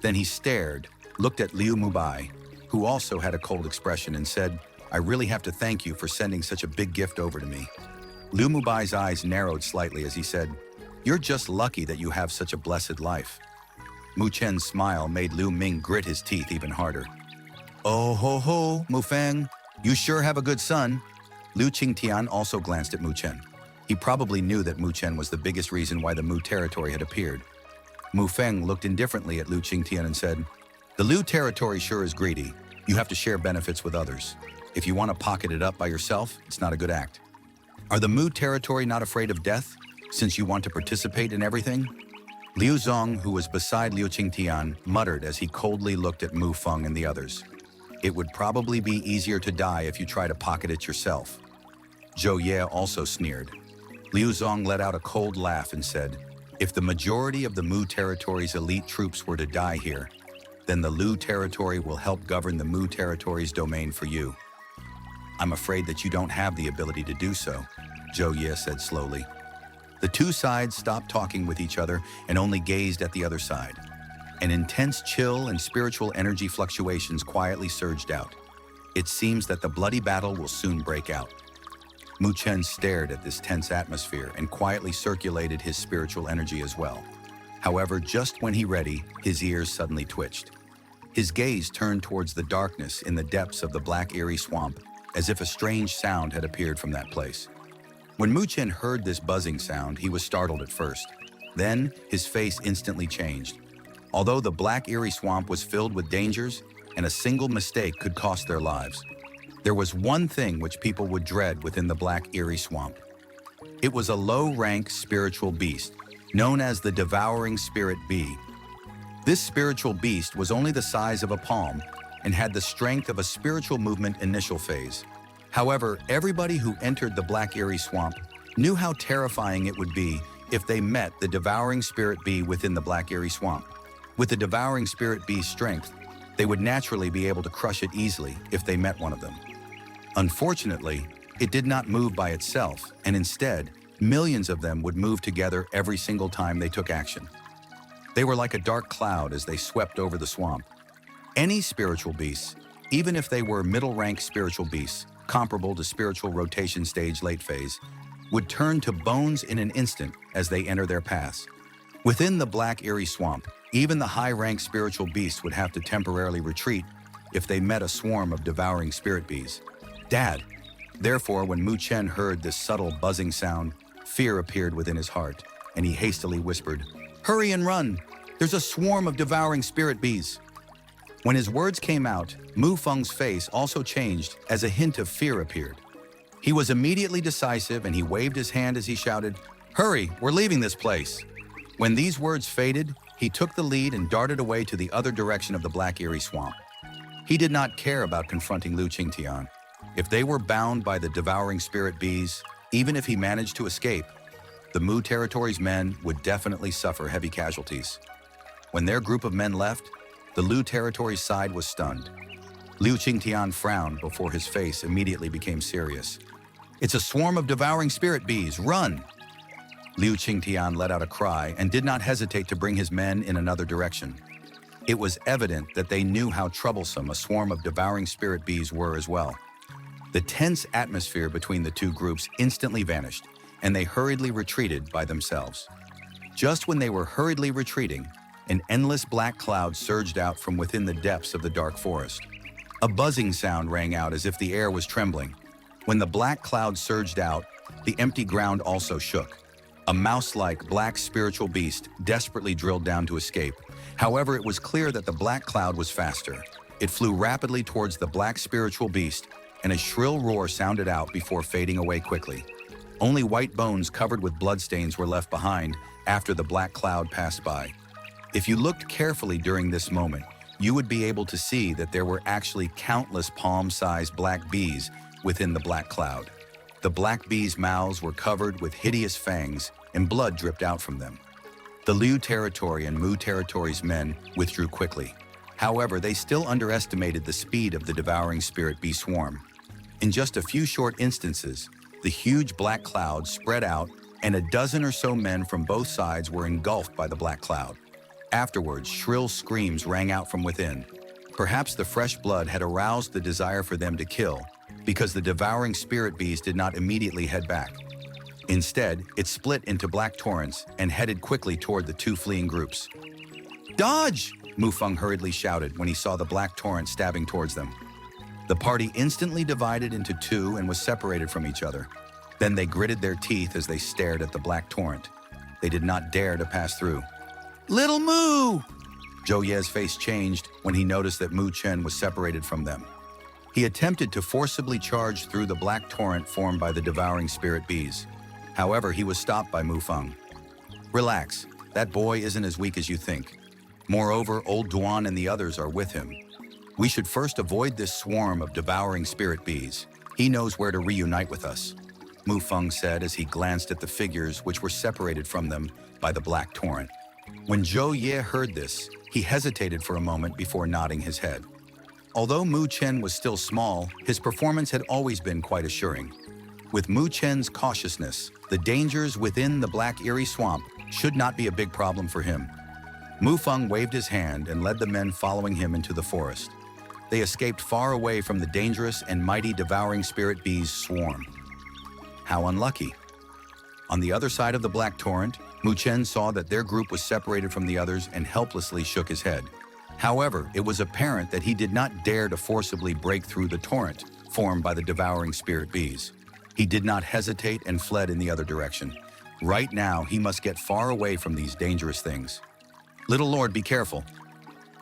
Then he stared, looked at Liu Mubai, who also had a cold expression, and said, "I really have to thank you for sending such a big gift over to me." Liu Mubai's eyes narrowed slightly as he said, "You're just lucky that you have such a blessed life." Mu Chen's smile made Liu Ming grit his teeth even harder. "Oh ho ho, Mu Feng, you sure have a good son." Liu Qingtian also glanced at Mu Chen. He probably knew that Mu Chen was the biggest reason why the Mu territory had appeared. Mu Feng looked indifferently at Liu Qingtian and said, "The Liu territory sure is greedy. You have to share benefits with others. If you want to pocket it up by yourself, it's not a good act. Are the Mu territory not afraid of death, since you want to participate in everything?" Liu Zong, who was beside Liu Qingtian, muttered as he coldly looked at Mu Feng and the others. "It would probably be easier to die if you try to pocket it yourself." Zhou Ye also sneered. Liu Zong let out a cold laugh and said, "If the majority of the Mu territory's elite troops were to die here, then the Liu territory will help govern the Mu territory's domain for you. I'm afraid that you don't have the ability to do so," Zhou Ye said slowly. The two sides stopped talking with each other and only gazed at the other side. An intense chill and spiritual energy fluctuations quietly surged out. It seems that the bloody battle will soon break out. Mu Chen stared at this tense atmosphere and quietly circulated his spiritual energy as well. However, just when he ready, his ears suddenly twitched. His gaze turned towards the darkness in the depths of the black eerie swamp, as if a strange sound had appeared from that place. When Mu Chen heard this buzzing sound, he was startled at first. Then, his face instantly changed. Although the black eerie swamp was filled with dangers, and a single mistake could cost their lives, there was one thing which people would dread within the black eerie swamp. It was a low-rank spiritual beast, known as the devouring spirit bee. This spiritual beast was only the size of a palm and had the strength of a spiritual movement initial phase. However, everybody who entered the black eerie swamp knew how terrifying it would be if they met the devouring spirit bee within the black eerie swamp. With the devouring spirit bee's strength, they would naturally be able to crush it easily if they met one of them. Unfortunately, it did not move by itself, and instead, millions of them would move together every single time they took action. They were like a dark cloud as they swept over the swamp. Any spiritual beasts, even if they were middle-rank spiritual beasts, comparable to spiritual rotation stage late phase, would turn to bones in an instant as they enter their paths. Within the black eerie swamp, even the high-ranked spiritual beasts would have to temporarily retreat if they met a swarm of devouring spirit bees. "Dad!" Therefore, when Mu Chen heard this subtle buzzing sound, fear appeared within his heart, and he hastily whispered, "Hurry and run! There's a swarm of devouring spirit bees!" When his words came out, Mu Feng's face also changed as a hint of fear appeared. He was immediately decisive and he waved his hand as he shouted, "Hurry, we're leaving this place!" When these words faded, he took the lead and darted away to the other direction of the black eerie swamp. He did not care about confronting Liu Qingtian. If they were bound by the devouring spirit bees, even if he managed to escape, the Mu territory's men would definitely suffer heavy casualties. When their group of men left, the Liu territory's side was stunned. Liu Qingtian frowned before his face immediately became serious. "It's a swarm of devouring spirit bees! Run!" Liu Qingtian let out a cry and did not hesitate to bring his men in another direction. It was evident that they knew how troublesome a swarm of devouring spirit bees were as well. The tense atmosphere between the two groups instantly vanished, and they hurriedly retreated by themselves. Just when they were hurriedly retreating, an endless black cloud surged out from within the depths of the dark forest. A buzzing sound rang out as if the air was trembling. When the black cloud surged out, the empty ground also shook. A mouse-like black spiritual beast desperately drilled down to escape. However, it was clear that the black cloud was faster. It flew rapidly towards the black spiritual beast, and a shrill roar sounded out before fading away quickly. Only white bones covered with bloodstains were left behind after the black cloud passed by. If you looked carefully during this moment, you would be able to see that there were actually countless palm-sized black bees within the black cloud. The black bees' mouths were covered with hideous fangs, and blood dripped out from them. The Liu territory and Mu territory's men withdrew quickly. However, they still underestimated the speed of the devouring spirit bee swarm. In just a few short instances, the huge black cloud spread out, and a dozen or so men from both sides were engulfed by the black cloud. Afterwards, shrill screams rang out from within. Perhaps the fresh blood had aroused the desire for them to kill, because the devouring spirit bees did not immediately head back. Instead, it split into black torrents and headed quickly toward the two fleeing groups. "Dodge!" Mufeng hurriedly shouted when he saw the black torrent stabbing towards them. The party instantly divided into two and was separated from each other. Then they gritted their teeth as they stared at the black torrent. They did not dare to pass through. "Little Mu!" Zhou Ye's face changed when he noticed that Mu Chen was separated from them. He attempted to forcibly charge through the black torrent formed by the devouring spirit bees. However, he was stopped by Mufeng. "Relax, that boy isn't as weak as you think. Moreover, old Duan and the others are with him. We should first avoid this swarm of devouring spirit bees. He knows where to reunite with us," Mufeng said as he glanced at the figures which were separated from them by the black torrent. When Zhou Ye heard this, he hesitated for a moment before nodding his head. Although Mu Chen was still small, his performance had always been quite assuring. With Mu Chen's cautiousness, the dangers within the Black Eerie Swamp should not be a big problem for him. Mufeng waved his hand and led the men following him into the forest. They escaped far away from the dangerous and mighty devouring spirit bees' swarm. How unlucky. On the other side of the black torrent, Mu Chen saw that their group was separated from the others and helplessly shook his head. However, it was apparent that he did not dare to forcibly break through the torrent formed by the devouring spirit bees. He did not hesitate and fled in the other direction. Right now, he must get far away from these dangerous things. "Little Lord, be careful."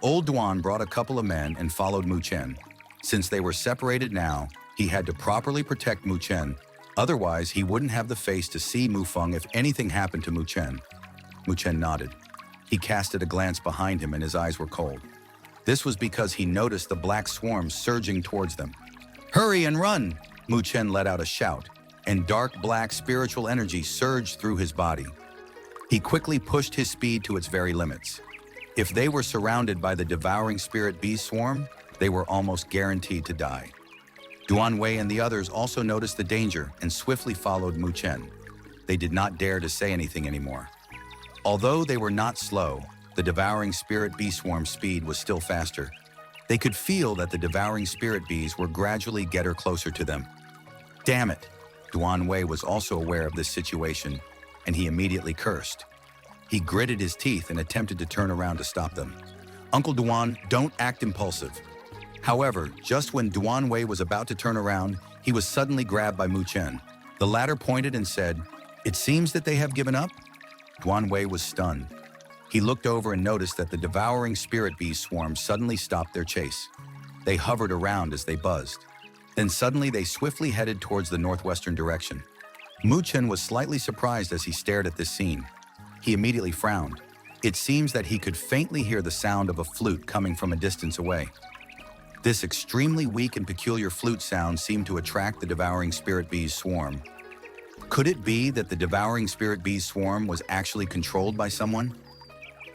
Old Duan brought a couple of men and followed Mu Chen. Since they were separated now, he had to properly protect Mu Chen. Otherwise, he wouldn't have the face to see Mufeng if anything happened to Mu Chen. Mu Chen nodded. He casted a glance behind him and his eyes were cold. This was because he noticed the black swarm surging towards them. "Hurry and run!" Mu Chen let out a shout, and dark black spiritual energy surged through his body. He quickly pushed his speed to its very limits. If they were surrounded by the devouring spirit bee swarm, they were almost guaranteed to die. Duan Wei and the others also noticed the danger and swiftly followed Mu Chen. They did not dare to say anything anymore. Although they were not slow, the devouring spirit bee swarm speed was still faster. They could feel that the devouring spirit bees were gradually getting closer to them. Damn it! Duan Wei was also aware of this situation, and he immediately cursed. He gritted his teeth and attempted to turn around to stop them. "Uncle Duan, don't act impulsive." However, just when Duan Wei was about to turn around, he was suddenly grabbed by Mu Chen. The latter pointed and said, "It seems that they have given up?" Duan Wei was stunned. He looked over and noticed that the devouring spirit bee swarm suddenly stopped their chase. They hovered around as they buzzed. Then suddenly they swiftly headed towards the northwestern direction. Mu Chen was slightly surprised as he stared at this scene. He immediately frowned. It seems that he could faintly hear the sound of a flute coming from a distance away. This extremely weak and peculiar flute sound seemed to attract the devouring spirit bee's swarm. Could it be that the devouring spirit bee's swarm was actually controlled by someone?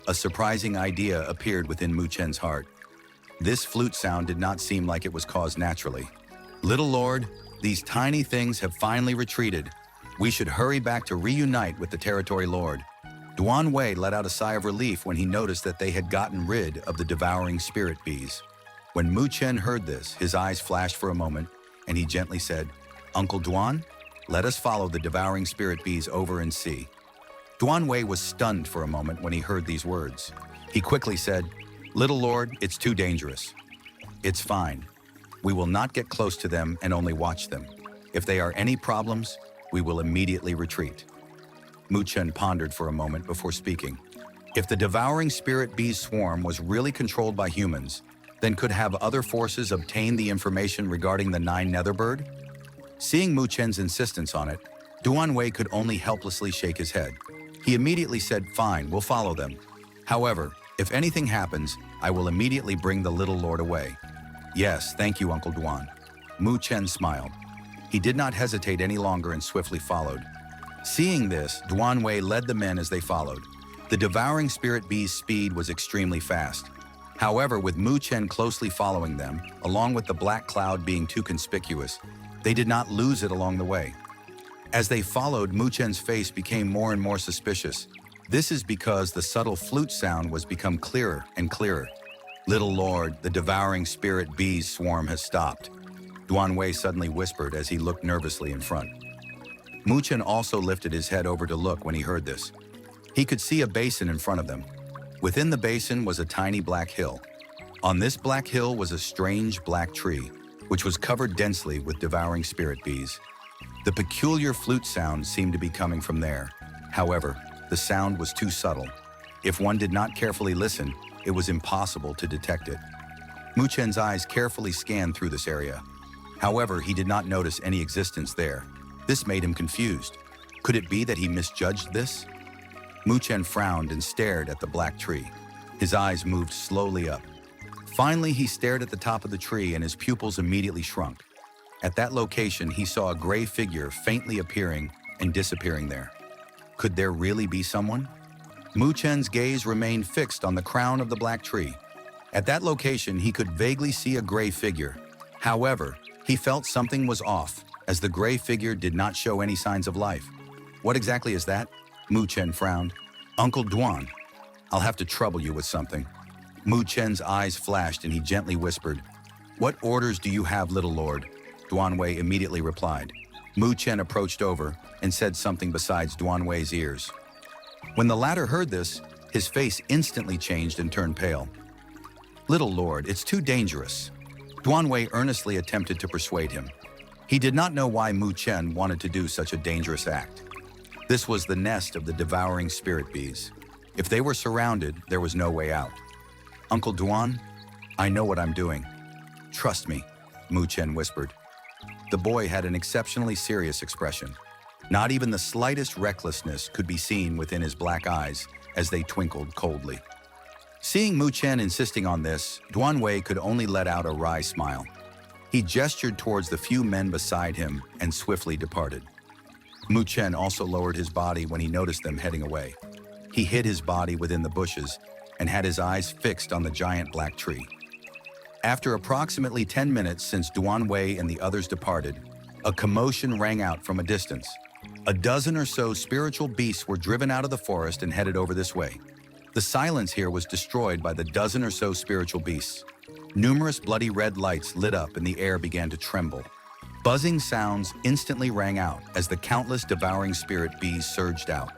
A surprising idea appeared within Mu Chen's heart. This flute sound did not seem like it was caused naturally. "Little Lord, these tiny things have finally retreated. We should hurry back to reunite with the Territory Lord." Donghua let out a sigh of relief when he noticed that they had gotten rid of the devouring spirit bees. When Mu Chen heard this, his eyes flashed for a moment, and he gently said, "Uncle Duan, let us follow the devouring spirit bees over and see." Donghua was stunned for a moment when he heard these words. He quickly said, "Little Lord, it's too dangerous." "It's fine. We will not get close to them and only watch them. If they are any problems, we will immediately retreat." Mu Chen pondered for a moment before speaking. If the devouring spirit bees swarm was really controlled by humans, then could have other forces obtained the information regarding the Nine Netherworld Bird? Seeing Mu Chen's insistence on it, Donghua could only helplessly shake his head. He immediately said, "Fine, we'll follow them. However, if anything happens, I will immediately bring the little lord away." "Yes, thank you, Uncle Duan." Mu Chen smiled. He did not hesitate any longer and swiftly followed. Seeing this, Donghua led the men as they followed. The devouring spirit bee's speed was extremely fast. However, with Mu Chen closely following them, along with the black cloud being too conspicuous, they did not lose it along the way. As they followed, Mu Chen's face became more and more suspicious. This is because the subtle flute sound was become clearer and clearer. "Little Lord, the devouring spirit bees swarm has stopped," Donghua suddenly whispered as he looked nervously in front. Mu Chen also lifted his head over to look when he heard this. He could see a basin in front of them. Within the basin was a tiny black hill. On this black hill was a strange black tree, which was covered densely with devouring spirit bees. The peculiar flute sound seemed to be coming from there. However, the sound was too subtle. If one did not carefully listen, it was impossible to detect it. Mu Chen's eyes carefully scanned through this area. However, he did not notice any existence there. This made him confused. Could it be that he misjudged this? Mu Chen frowned and stared at the black tree. His eyes moved slowly up. Finally, he stared at the top of the tree and his pupils immediately shrunk. At that location, he saw a gray figure faintly appearing and disappearing there. Could there really be someone? Mu Chen's gaze remained fixed on the crown of the black tree. At that location, he could vaguely see a gray figure. However, he felt something was off, as the gray figure did not show any signs of life. "What exactly is that?" Mu Chen frowned. "Uncle Duan, I'll have to trouble you with something." Mu Chen's eyes flashed and he gently whispered, "What orders do you have, little lord?" Donghua immediately replied. Mu Chen approached over and said something besides Donhua's ears. When the latter heard this, his face instantly changed and turned pale. "Little lord, it's too dangerous." Donghua earnestly attempted to persuade him. He did not know why Mu Chen wanted to do such a dangerous act. This was the nest of the devouring spirit bees. If they were surrounded, there was no way out. "Uncle Duan, I know what I'm doing. Trust me," Mu Chen whispered. The boy had an exceptionally serious expression. Not even the slightest recklessness could be seen within his black eyes as they twinkled coldly. Seeing Mu Chen insisting on this, Donghua could only let out a wry smile. He gestured towards the few men beside him and swiftly departed. Mu Chen also lowered his body when he noticed them heading away. He hid his body within the bushes and had his eyes fixed on the giant black tree. After approximately 10 minutes since Donghua and the others departed, a commotion rang out from a distance. A dozen or so spiritual beasts were driven out of the forest and headed over this way. The silence here was destroyed by the dozen or so spiritual beasts. Numerous bloody red lights lit up and the air began to tremble. Buzzing sounds instantly rang out as the countless devouring spirit bees surged out.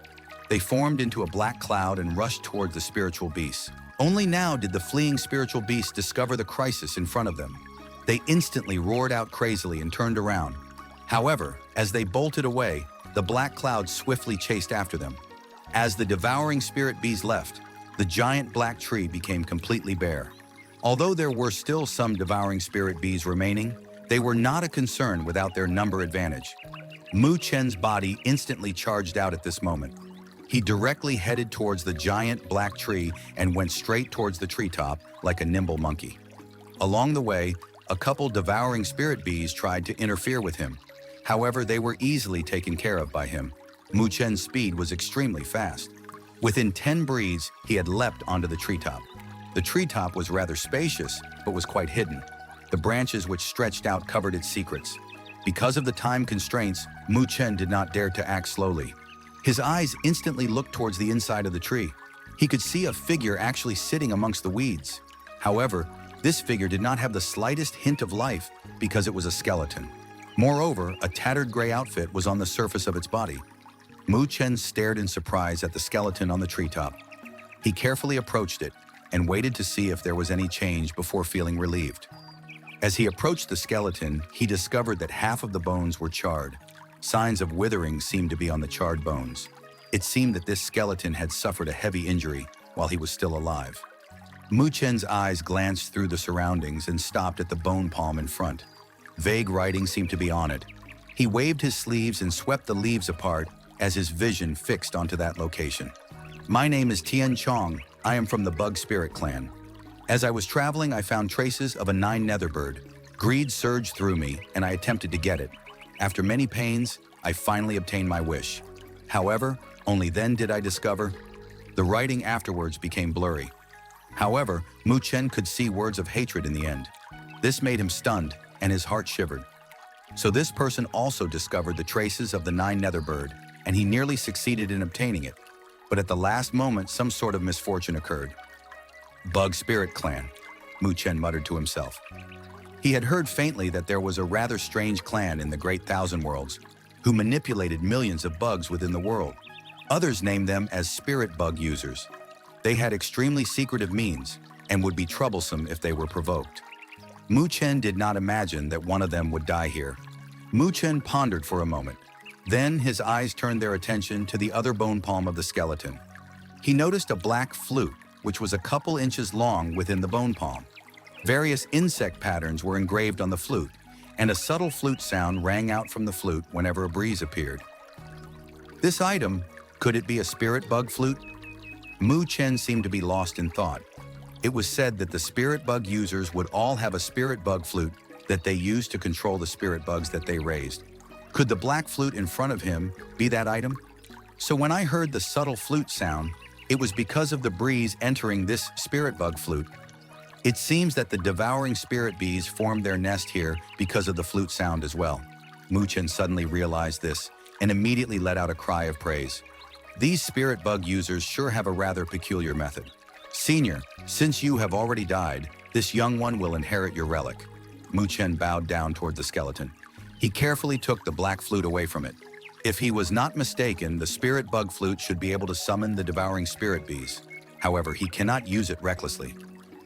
They formed into a black cloud and rushed towards the spiritual beasts. Only now did the fleeing spiritual beasts discover the crisis in front of them. They instantly roared out crazily and turned around. However, as they bolted away, the black cloud swiftly chased after them. As the devouring spirit bees left, the giant black tree became completely bare. Although there were still some devouring spirit bees remaining, they were not a concern without their number advantage. Mu Chen's body instantly charged out at this moment. He directly headed towards the giant black tree and went straight towards the treetop like a nimble monkey. Along the way, a couple devouring spirit bees tried to interfere with him. However, they were easily taken care of by him. Mu Chen's speed was extremely fast. Within 10 breaths, he had leapt onto the treetop. The treetop was rather spacious, but was quite hidden. The branches which stretched out covered its secrets. Because of the time constraints, Mu Chen did not dare to act slowly. His eyes instantly looked towards the inside of the tree. He could see a figure actually sitting amongst the weeds. However, this figure did not have the slightest hint of life because it was a skeleton. Moreover, a tattered gray outfit was on the surface of its body. Mu Chen stared in surprise at the skeleton on the treetop. He carefully approached it and waited to see if there was any change before feeling relieved. As he approached the skeleton, he discovered that half of the bones were charred. Signs of withering seemed to be on the charred bones. It seemed that this skeleton had suffered a heavy injury while he was still alive. Mu Chen's eyes glanced through the surroundings and stopped at the bone palm in front. Vague writing seemed to be on it. He waved his sleeves and swept the leaves apart as his vision fixed onto that location. "My name is Tian Chong. I am from the Bug Spirit clan. As I was traveling, I found traces of a Nine Netherworld Bird. Greed surged through me, and I attempted to get it. After many pains, I finally obtained my wish. However, only then did I discover..." The writing afterwards became blurry. However, Mu Chen could see words of hatred in the end. This made him stunned, and his heart shivered. So this person also discovered the traces of the Nine Netherworld Bird, and he nearly succeeded in obtaining it. But at the last moment, some sort of misfortune occurred. "Bug Spirit Clan," Mu Chen muttered to himself. He had heard faintly that there was a rather strange clan in the Great Thousand Worlds who manipulated millions of bugs within the world. Others named them as spirit bug users. They had extremely secretive means and would be troublesome if they were provoked. Mu Chen did not imagine that one of them would die here. Mu Chen pondered for a moment. Then his eyes turned their attention to the other bone palm of the skeleton. He noticed a black flute, which was a couple inches long within the bone palm. Various insect patterns were engraved on the flute, and a subtle flute sound rang out from the flute whenever a breeze appeared. This item, could it be a spirit bug flute? Mu Chen seemed to be lost in thought. It was said that the spirit bug users would all have a spirit bug flute that they used to control the spirit bugs that they raised. Could the black flute in front of him be that item? So when I heard the subtle flute sound, it was because of the breeze entering this spirit bug flute. It seems that the devouring spirit bees formed their nest here because of the flute sound as well. Mu Chen suddenly realized this and immediately let out a cry of praise. These spirit bug users sure have a rather peculiar method. "Senior, since you have already died, this young one will inherit your relic." Mu Chen bowed down toward the skeleton. He carefully took the black flute away from it. If he was not mistaken, the spirit bug flute should be able to summon the devouring spirit bees. However, he cannot use it recklessly.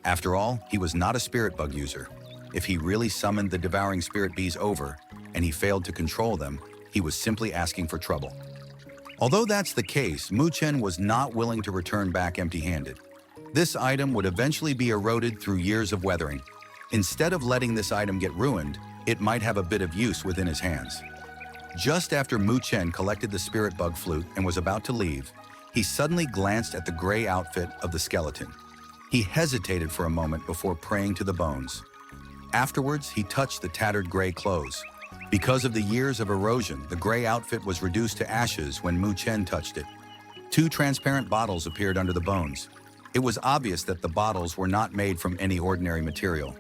After all, he was not a spirit bug user. If he really summoned the devouring spirit bees over, and he failed to control them, he was simply asking for trouble. Although that's the case, Mu Chen was not willing to return back empty-handed. This item would eventually be eroded through years of weathering. Instead of letting this item get ruined, it might have a bit of use within his hands. Just after Mu Chen collected the spirit bug flute and was about to leave, he suddenly glanced at the gray outfit of the skeleton. He hesitated for a moment before praying to the bones. Afterwards, he touched the tattered gray clothes. Because of the years of erosion, the gray outfit was reduced to ashes when Mu Chen touched it. Two transparent bottles appeared under the bones. It was obvious that the bottles were not made from any ordinary material.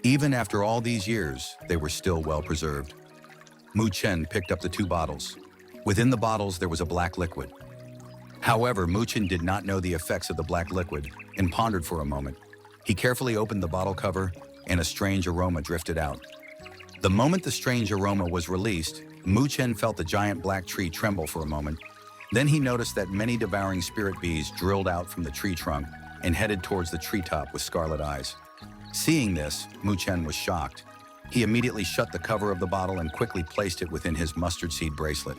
Even after all these years, they were still well preserved. Mu Chen picked up the two bottles. Within the bottles, there was a black liquid. However, Mu Chen did not know the effects of the black liquid and pondered for a moment. He carefully opened the bottle cover, and a strange aroma drifted out. The moment the strange aroma was released, Mu Chen felt the giant black tree tremble for a moment. Then he noticed that many devouring spirit bees drilled out from the tree trunk and headed towards the treetop with scarlet eyes. Seeing this, Mu Chen was shocked. He immediately shut the cover of the bottle and quickly placed it within his mustard seed bracelet.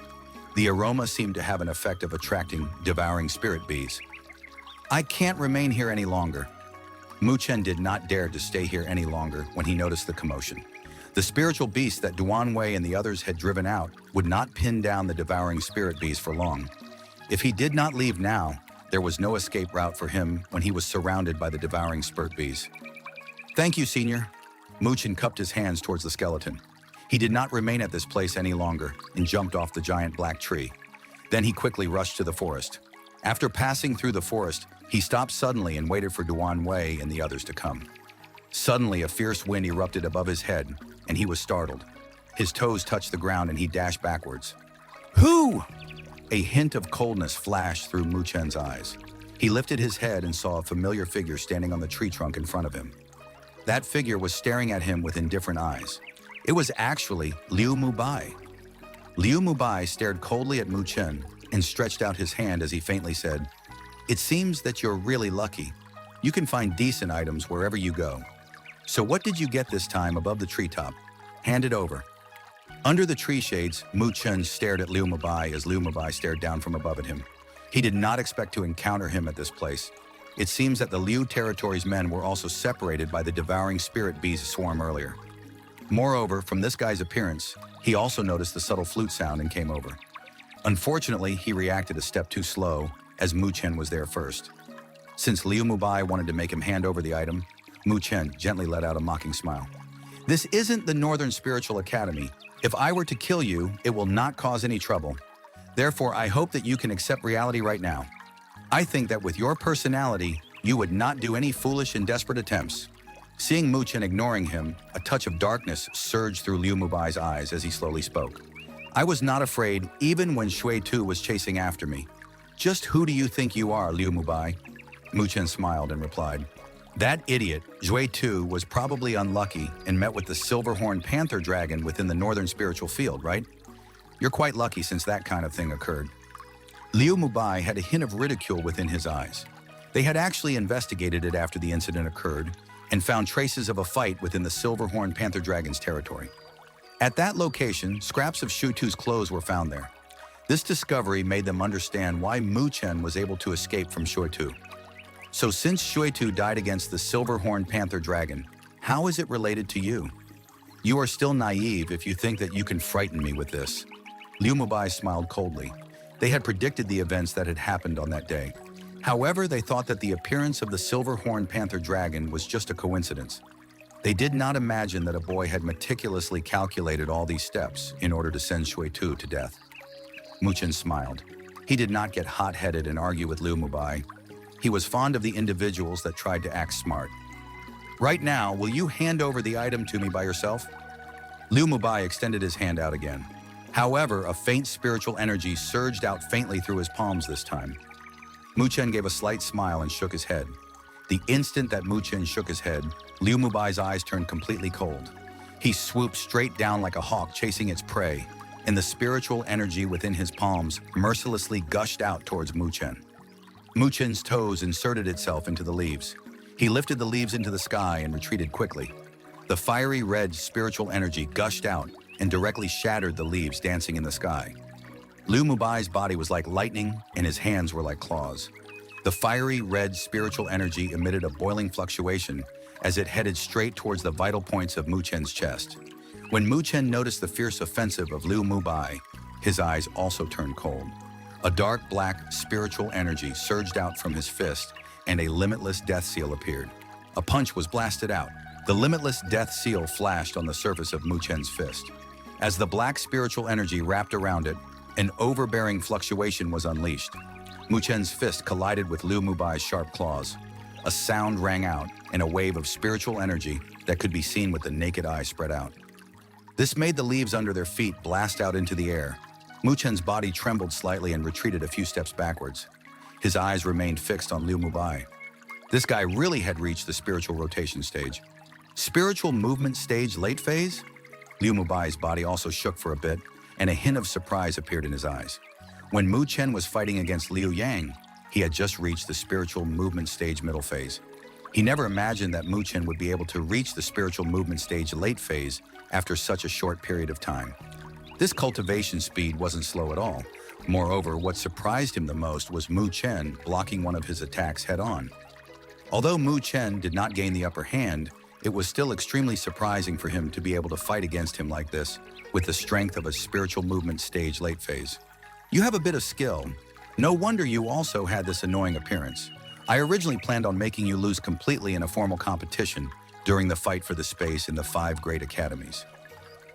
The aroma seemed to have an effect of attracting devouring spirit bees. "I can't remain here any longer." Mu Chen did not dare to stay here any longer when he noticed the commotion. The spiritual beast that Donghua and the others had driven out would not pin down the devouring spirit bees for long. If he did not leave now, there was no escape route for him when he was surrounded by the devouring spirit bees. "Thank you, Senior." Mu Chen cupped his hands towards the skeleton. He did not remain at this place any longer and jumped off the giant black tree. Then he quickly rushed to the forest. After passing through the forest, he stopped suddenly and waited for Donghua and the others to come. Suddenly, a fierce wind erupted above his head, and he was startled. His toes touched the ground and he dashed backwards. "Who?" A hint of coldness flashed through Mu Chen's eyes. He lifted his head and saw a familiar figure standing on the tree trunk in front of him. That figure was staring at him with indifferent eyes. It was actually Liu Mubai. Liu Mubai stared coldly at Mu Chen and stretched out his hand as he faintly said, "It seems that you're really lucky. You can find decent items wherever you go. So what did you get this time above the treetop? Hand it over." Under the tree shades, Mu Chen stared at Liu Mubai as Liu Mubai stared down from above at him. He did not expect to encounter him at this place. It seems that the Liu territory's men were also separated by the devouring spirit bees swarm earlier. Moreover, from this guy's appearance, he also noticed the subtle flute sound and came over. Unfortunately, he reacted a step too slow, as Mu Chen was there first. Since Liu Mubai wanted to make him hand over the item, Mu Chen gently let out a mocking smile. "This isn't the Northern Spiritual Academy. If I were to kill you, it will not cause any trouble. Therefore, I hope that you can accept reality right now. I think that with your personality, you would not do any foolish and desperate attempts." Seeing Mu Chen ignoring him, a touch of darkness surged through Liu Mubai's eyes as he slowly spoke. "I was not afraid even when Shui Tu was chasing after me. Just who do you think you are, Liu Mubai?" Mu Chen smiled and replied, "That idiot, Shui Tu, was probably unlucky and met with the silver-horned panther dragon within the northern spiritual field, right? You're quite lucky since that kind of thing occurred." Liu Mubai had a hint of ridicule within his eyes. They had actually investigated it after the incident occurred and found traces of a fight within the silver-horned panther dragon's territory. At that location, scraps of Shui Tu's clothes were found there. This discovery made them understand why Mu Chen was able to escape from Shui Tu. "So since Shui Tu died against the silver-horned panther dragon, how is it related to you? You are still naive if you think that you can frighten me with this." Liu Mubai smiled coldly. They had predicted the events that had happened on that day. However, they thought that the appearance of the silver-horned panther dragon was just a coincidence. They did not imagine that a boy had meticulously calculated all these steps in order to send Shui Tu to death. Mu Chen smiled. He did not get hot-headed and argue with Liu Mubai. He was fond of the individuals that tried to act smart. "Right now, will you hand over the item to me by yourself?" Liu Mubai extended his hand out again. However, a faint spiritual energy surged out faintly through his palms this time. Mu Chen gave a slight smile and shook his head. The instant that Mu Chen shook his head, Liu Mubai's eyes turned completely cold. He swooped straight down like a hawk chasing its prey, and the spiritual energy within his palms mercilessly gushed out towards Mu Chen. Mu Chen's toes inserted itself into the leaves. He lifted the leaves into the sky and retreated quickly. The fiery red spiritual energy gushed out and directly shattered the leaves dancing in the sky. Liu Mubai's body was like lightning and his hands were like claws. The fiery red spiritual energy emitted a boiling fluctuation as it headed straight towards the vital points of Mu Chen's chest. When Mu Chen noticed the fierce offensive of Liu Mubai, his eyes also turned cold. A dark black spiritual energy surged out from his fist and a limitless death seal appeared. A punch was blasted out. The limitless death seal flashed on the surface of Mu Chen's fist. As the black spiritual energy wrapped around it, an overbearing fluctuation was unleashed. Mu Chen's fist collided with Liu Mubai's sharp claws. A sound rang out, and a wave of spiritual energy that could be seen with the naked eye spread out. This made the leaves under their feet blast out into the air. Mu Chen's body trembled slightly and retreated a few steps backwards. His eyes remained fixed on Liu Mubai. This guy really had reached the spiritual rotation stage. Spiritual movement stage late phase? Liu Mubai's body also shook for a bit, and a hint of surprise appeared in his eyes. When Mu Chen was fighting against Liu Yang, he had just reached the spiritual movement stage middle phase. He never imagined that Mu Chen would be able to reach the spiritual movement stage late phase after such a short period of time. This cultivation speed wasn't slow at all. Moreover, what surprised him the most was Mu Chen blocking one of his attacks head-on. Although Mu Chen did not gain the upper hand, it was still extremely surprising for him to be able to fight against him like this, with the strength of a spiritual movement stage late phase. "You have a bit of skill. No wonder you also had this annoying appearance. I originally planned on making you lose completely in a formal competition during the fight for the space in the 5 great academies.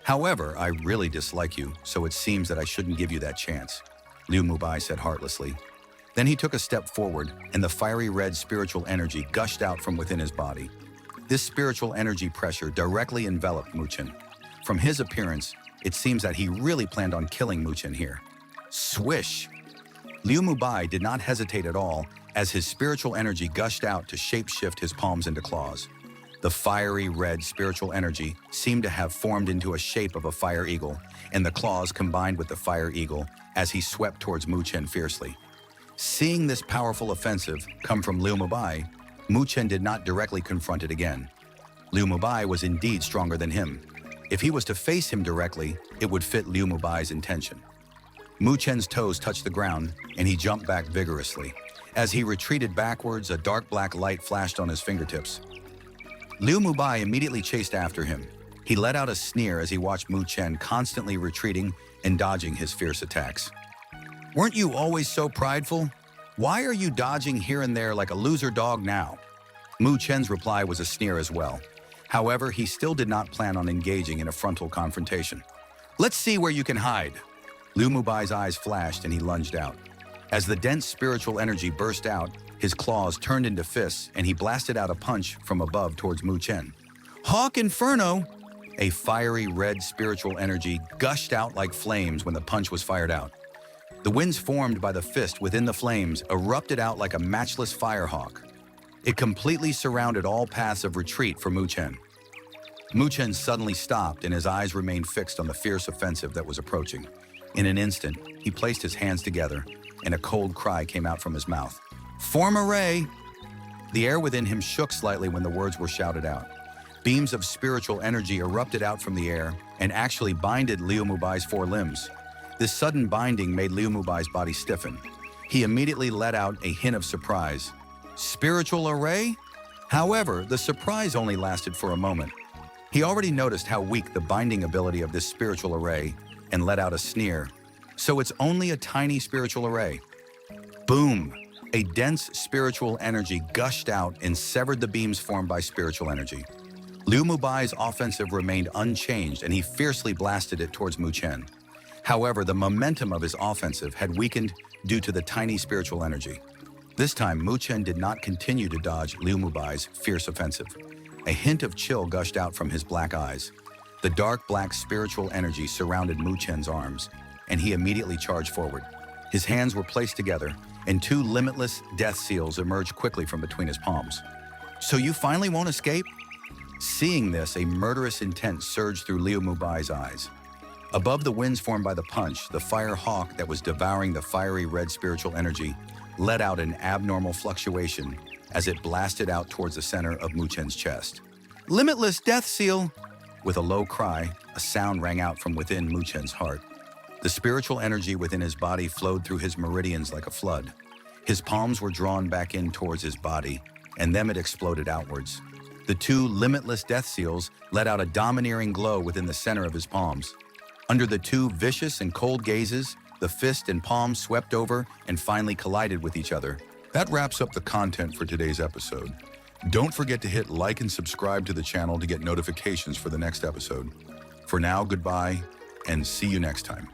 However, I really dislike you, so it seems that I shouldn't give you that chance," Liu Mubai said heartlessly. Then he took a step forward, and the fiery red spiritual energy gushed out from within his body. This spiritual energy pressure directly enveloped Mu Chen. From his appearance, it seems that he really planned on killing Mu Chen here. Swish! Liu Mubai did not hesitate at all as his spiritual energy gushed out to shapeshift his palms into claws. The fiery red spiritual energy seemed to have formed into a shape of a fire eagle, and the claws combined with the fire eagle as he swept towards Mu Chen fiercely. Seeing this powerful offensive come from Liu Mubai, Mu Chen did not directly confront it again. Liu Mubai was indeed stronger than him. If he was to face him directly, it would fit Liu Mubai's intention. Mu Chen's toes touched the ground, and he jumped back vigorously. As he retreated backwards, a dark black light flashed on his fingertips. Liu Mubai immediately chased after him. He let out a sneer as he watched Mu Chen constantly retreating and dodging his fierce attacks. "Weren't you always so prideful? Why are you dodging here and there like a loser dog now?" Mu Chen's reply was a sneer as well. However, he still did not plan on engaging in a frontal confrontation. "Let's see where you can hide." Liu Mubai's eyes flashed and he lunged out. As the dense spiritual energy burst out, his claws turned into fists and he blasted out a punch from above towards Mu Chen. "Hawk Inferno!" A fiery red spiritual energy gushed out like flames when the punch was fired out. The winds formed by the fist within the flames erupted out like a matchless firehawk. It completely surrounded all paths of retreat for Mu Chen. Mu Chen suddenly stopped and his eyes remained fixed on the fierce offensive that was approaching. In an instant, he placed his hands together and a cold cry came out from his mouth. "Form array!" The air within him shook slightly when the words were shouted out. Beams of spiritual energy erupted out from the air and actually binded Liu Mubai's four limbs. This sudden binding made Liu Mubai's body stiffen. He immediately let out a hint of surprise. "Spiritual array?" However, the surprise only lasted for a moment. He already noticed how weak the binding ability of this spiritual array and let out a sneer. "So it's only a tiny spiritual array." Boom! A dense spiritual energy gushed out and severed the beams formed by spiritual energy. Liu Mubai's offensive remained unchanged and he fiercely blasted it towards Mu Chen. However, the momentum of his offensive had weakened due to the tiny spiritual energy. This time, Mu Chen did not continue to dodge Liu Mubai's fierce offensive. A hint of chill gushed out from his black eyes. The dark black spiritual energy surrounded Mu Chen's arms, and he immediately charged forward. His hands were placed together, and two limitless death seals emerged quickly from between his palms. "So you finally won't escape?" Seeing this, a murderous intent surged through Liu Mubai's eyes. Above the winds formed by the punch, the fire hawk that was devouring the fiery red spiritual energy let out an abnormal fluctuation as it blasted out towards the center of Mu Chen's chest. "Limitless death seal!" With a low cry, a sound rang out from within Mu Chen's heart. The spiritual energy within his body flowed through his meridians like a flood. His palms were drawn back in towards his body, and then it exploded outwards. The two limitless death seals let out a domineering glow within the center of his palms. Under the two vicious and cold gazes, the fist and palm swept over and finally collided with each other. That wraps up the content for today's episode. Don't forget to hit like and subscribe to the channel to get notifications for the next episode. For now, goodbye, and see you next time.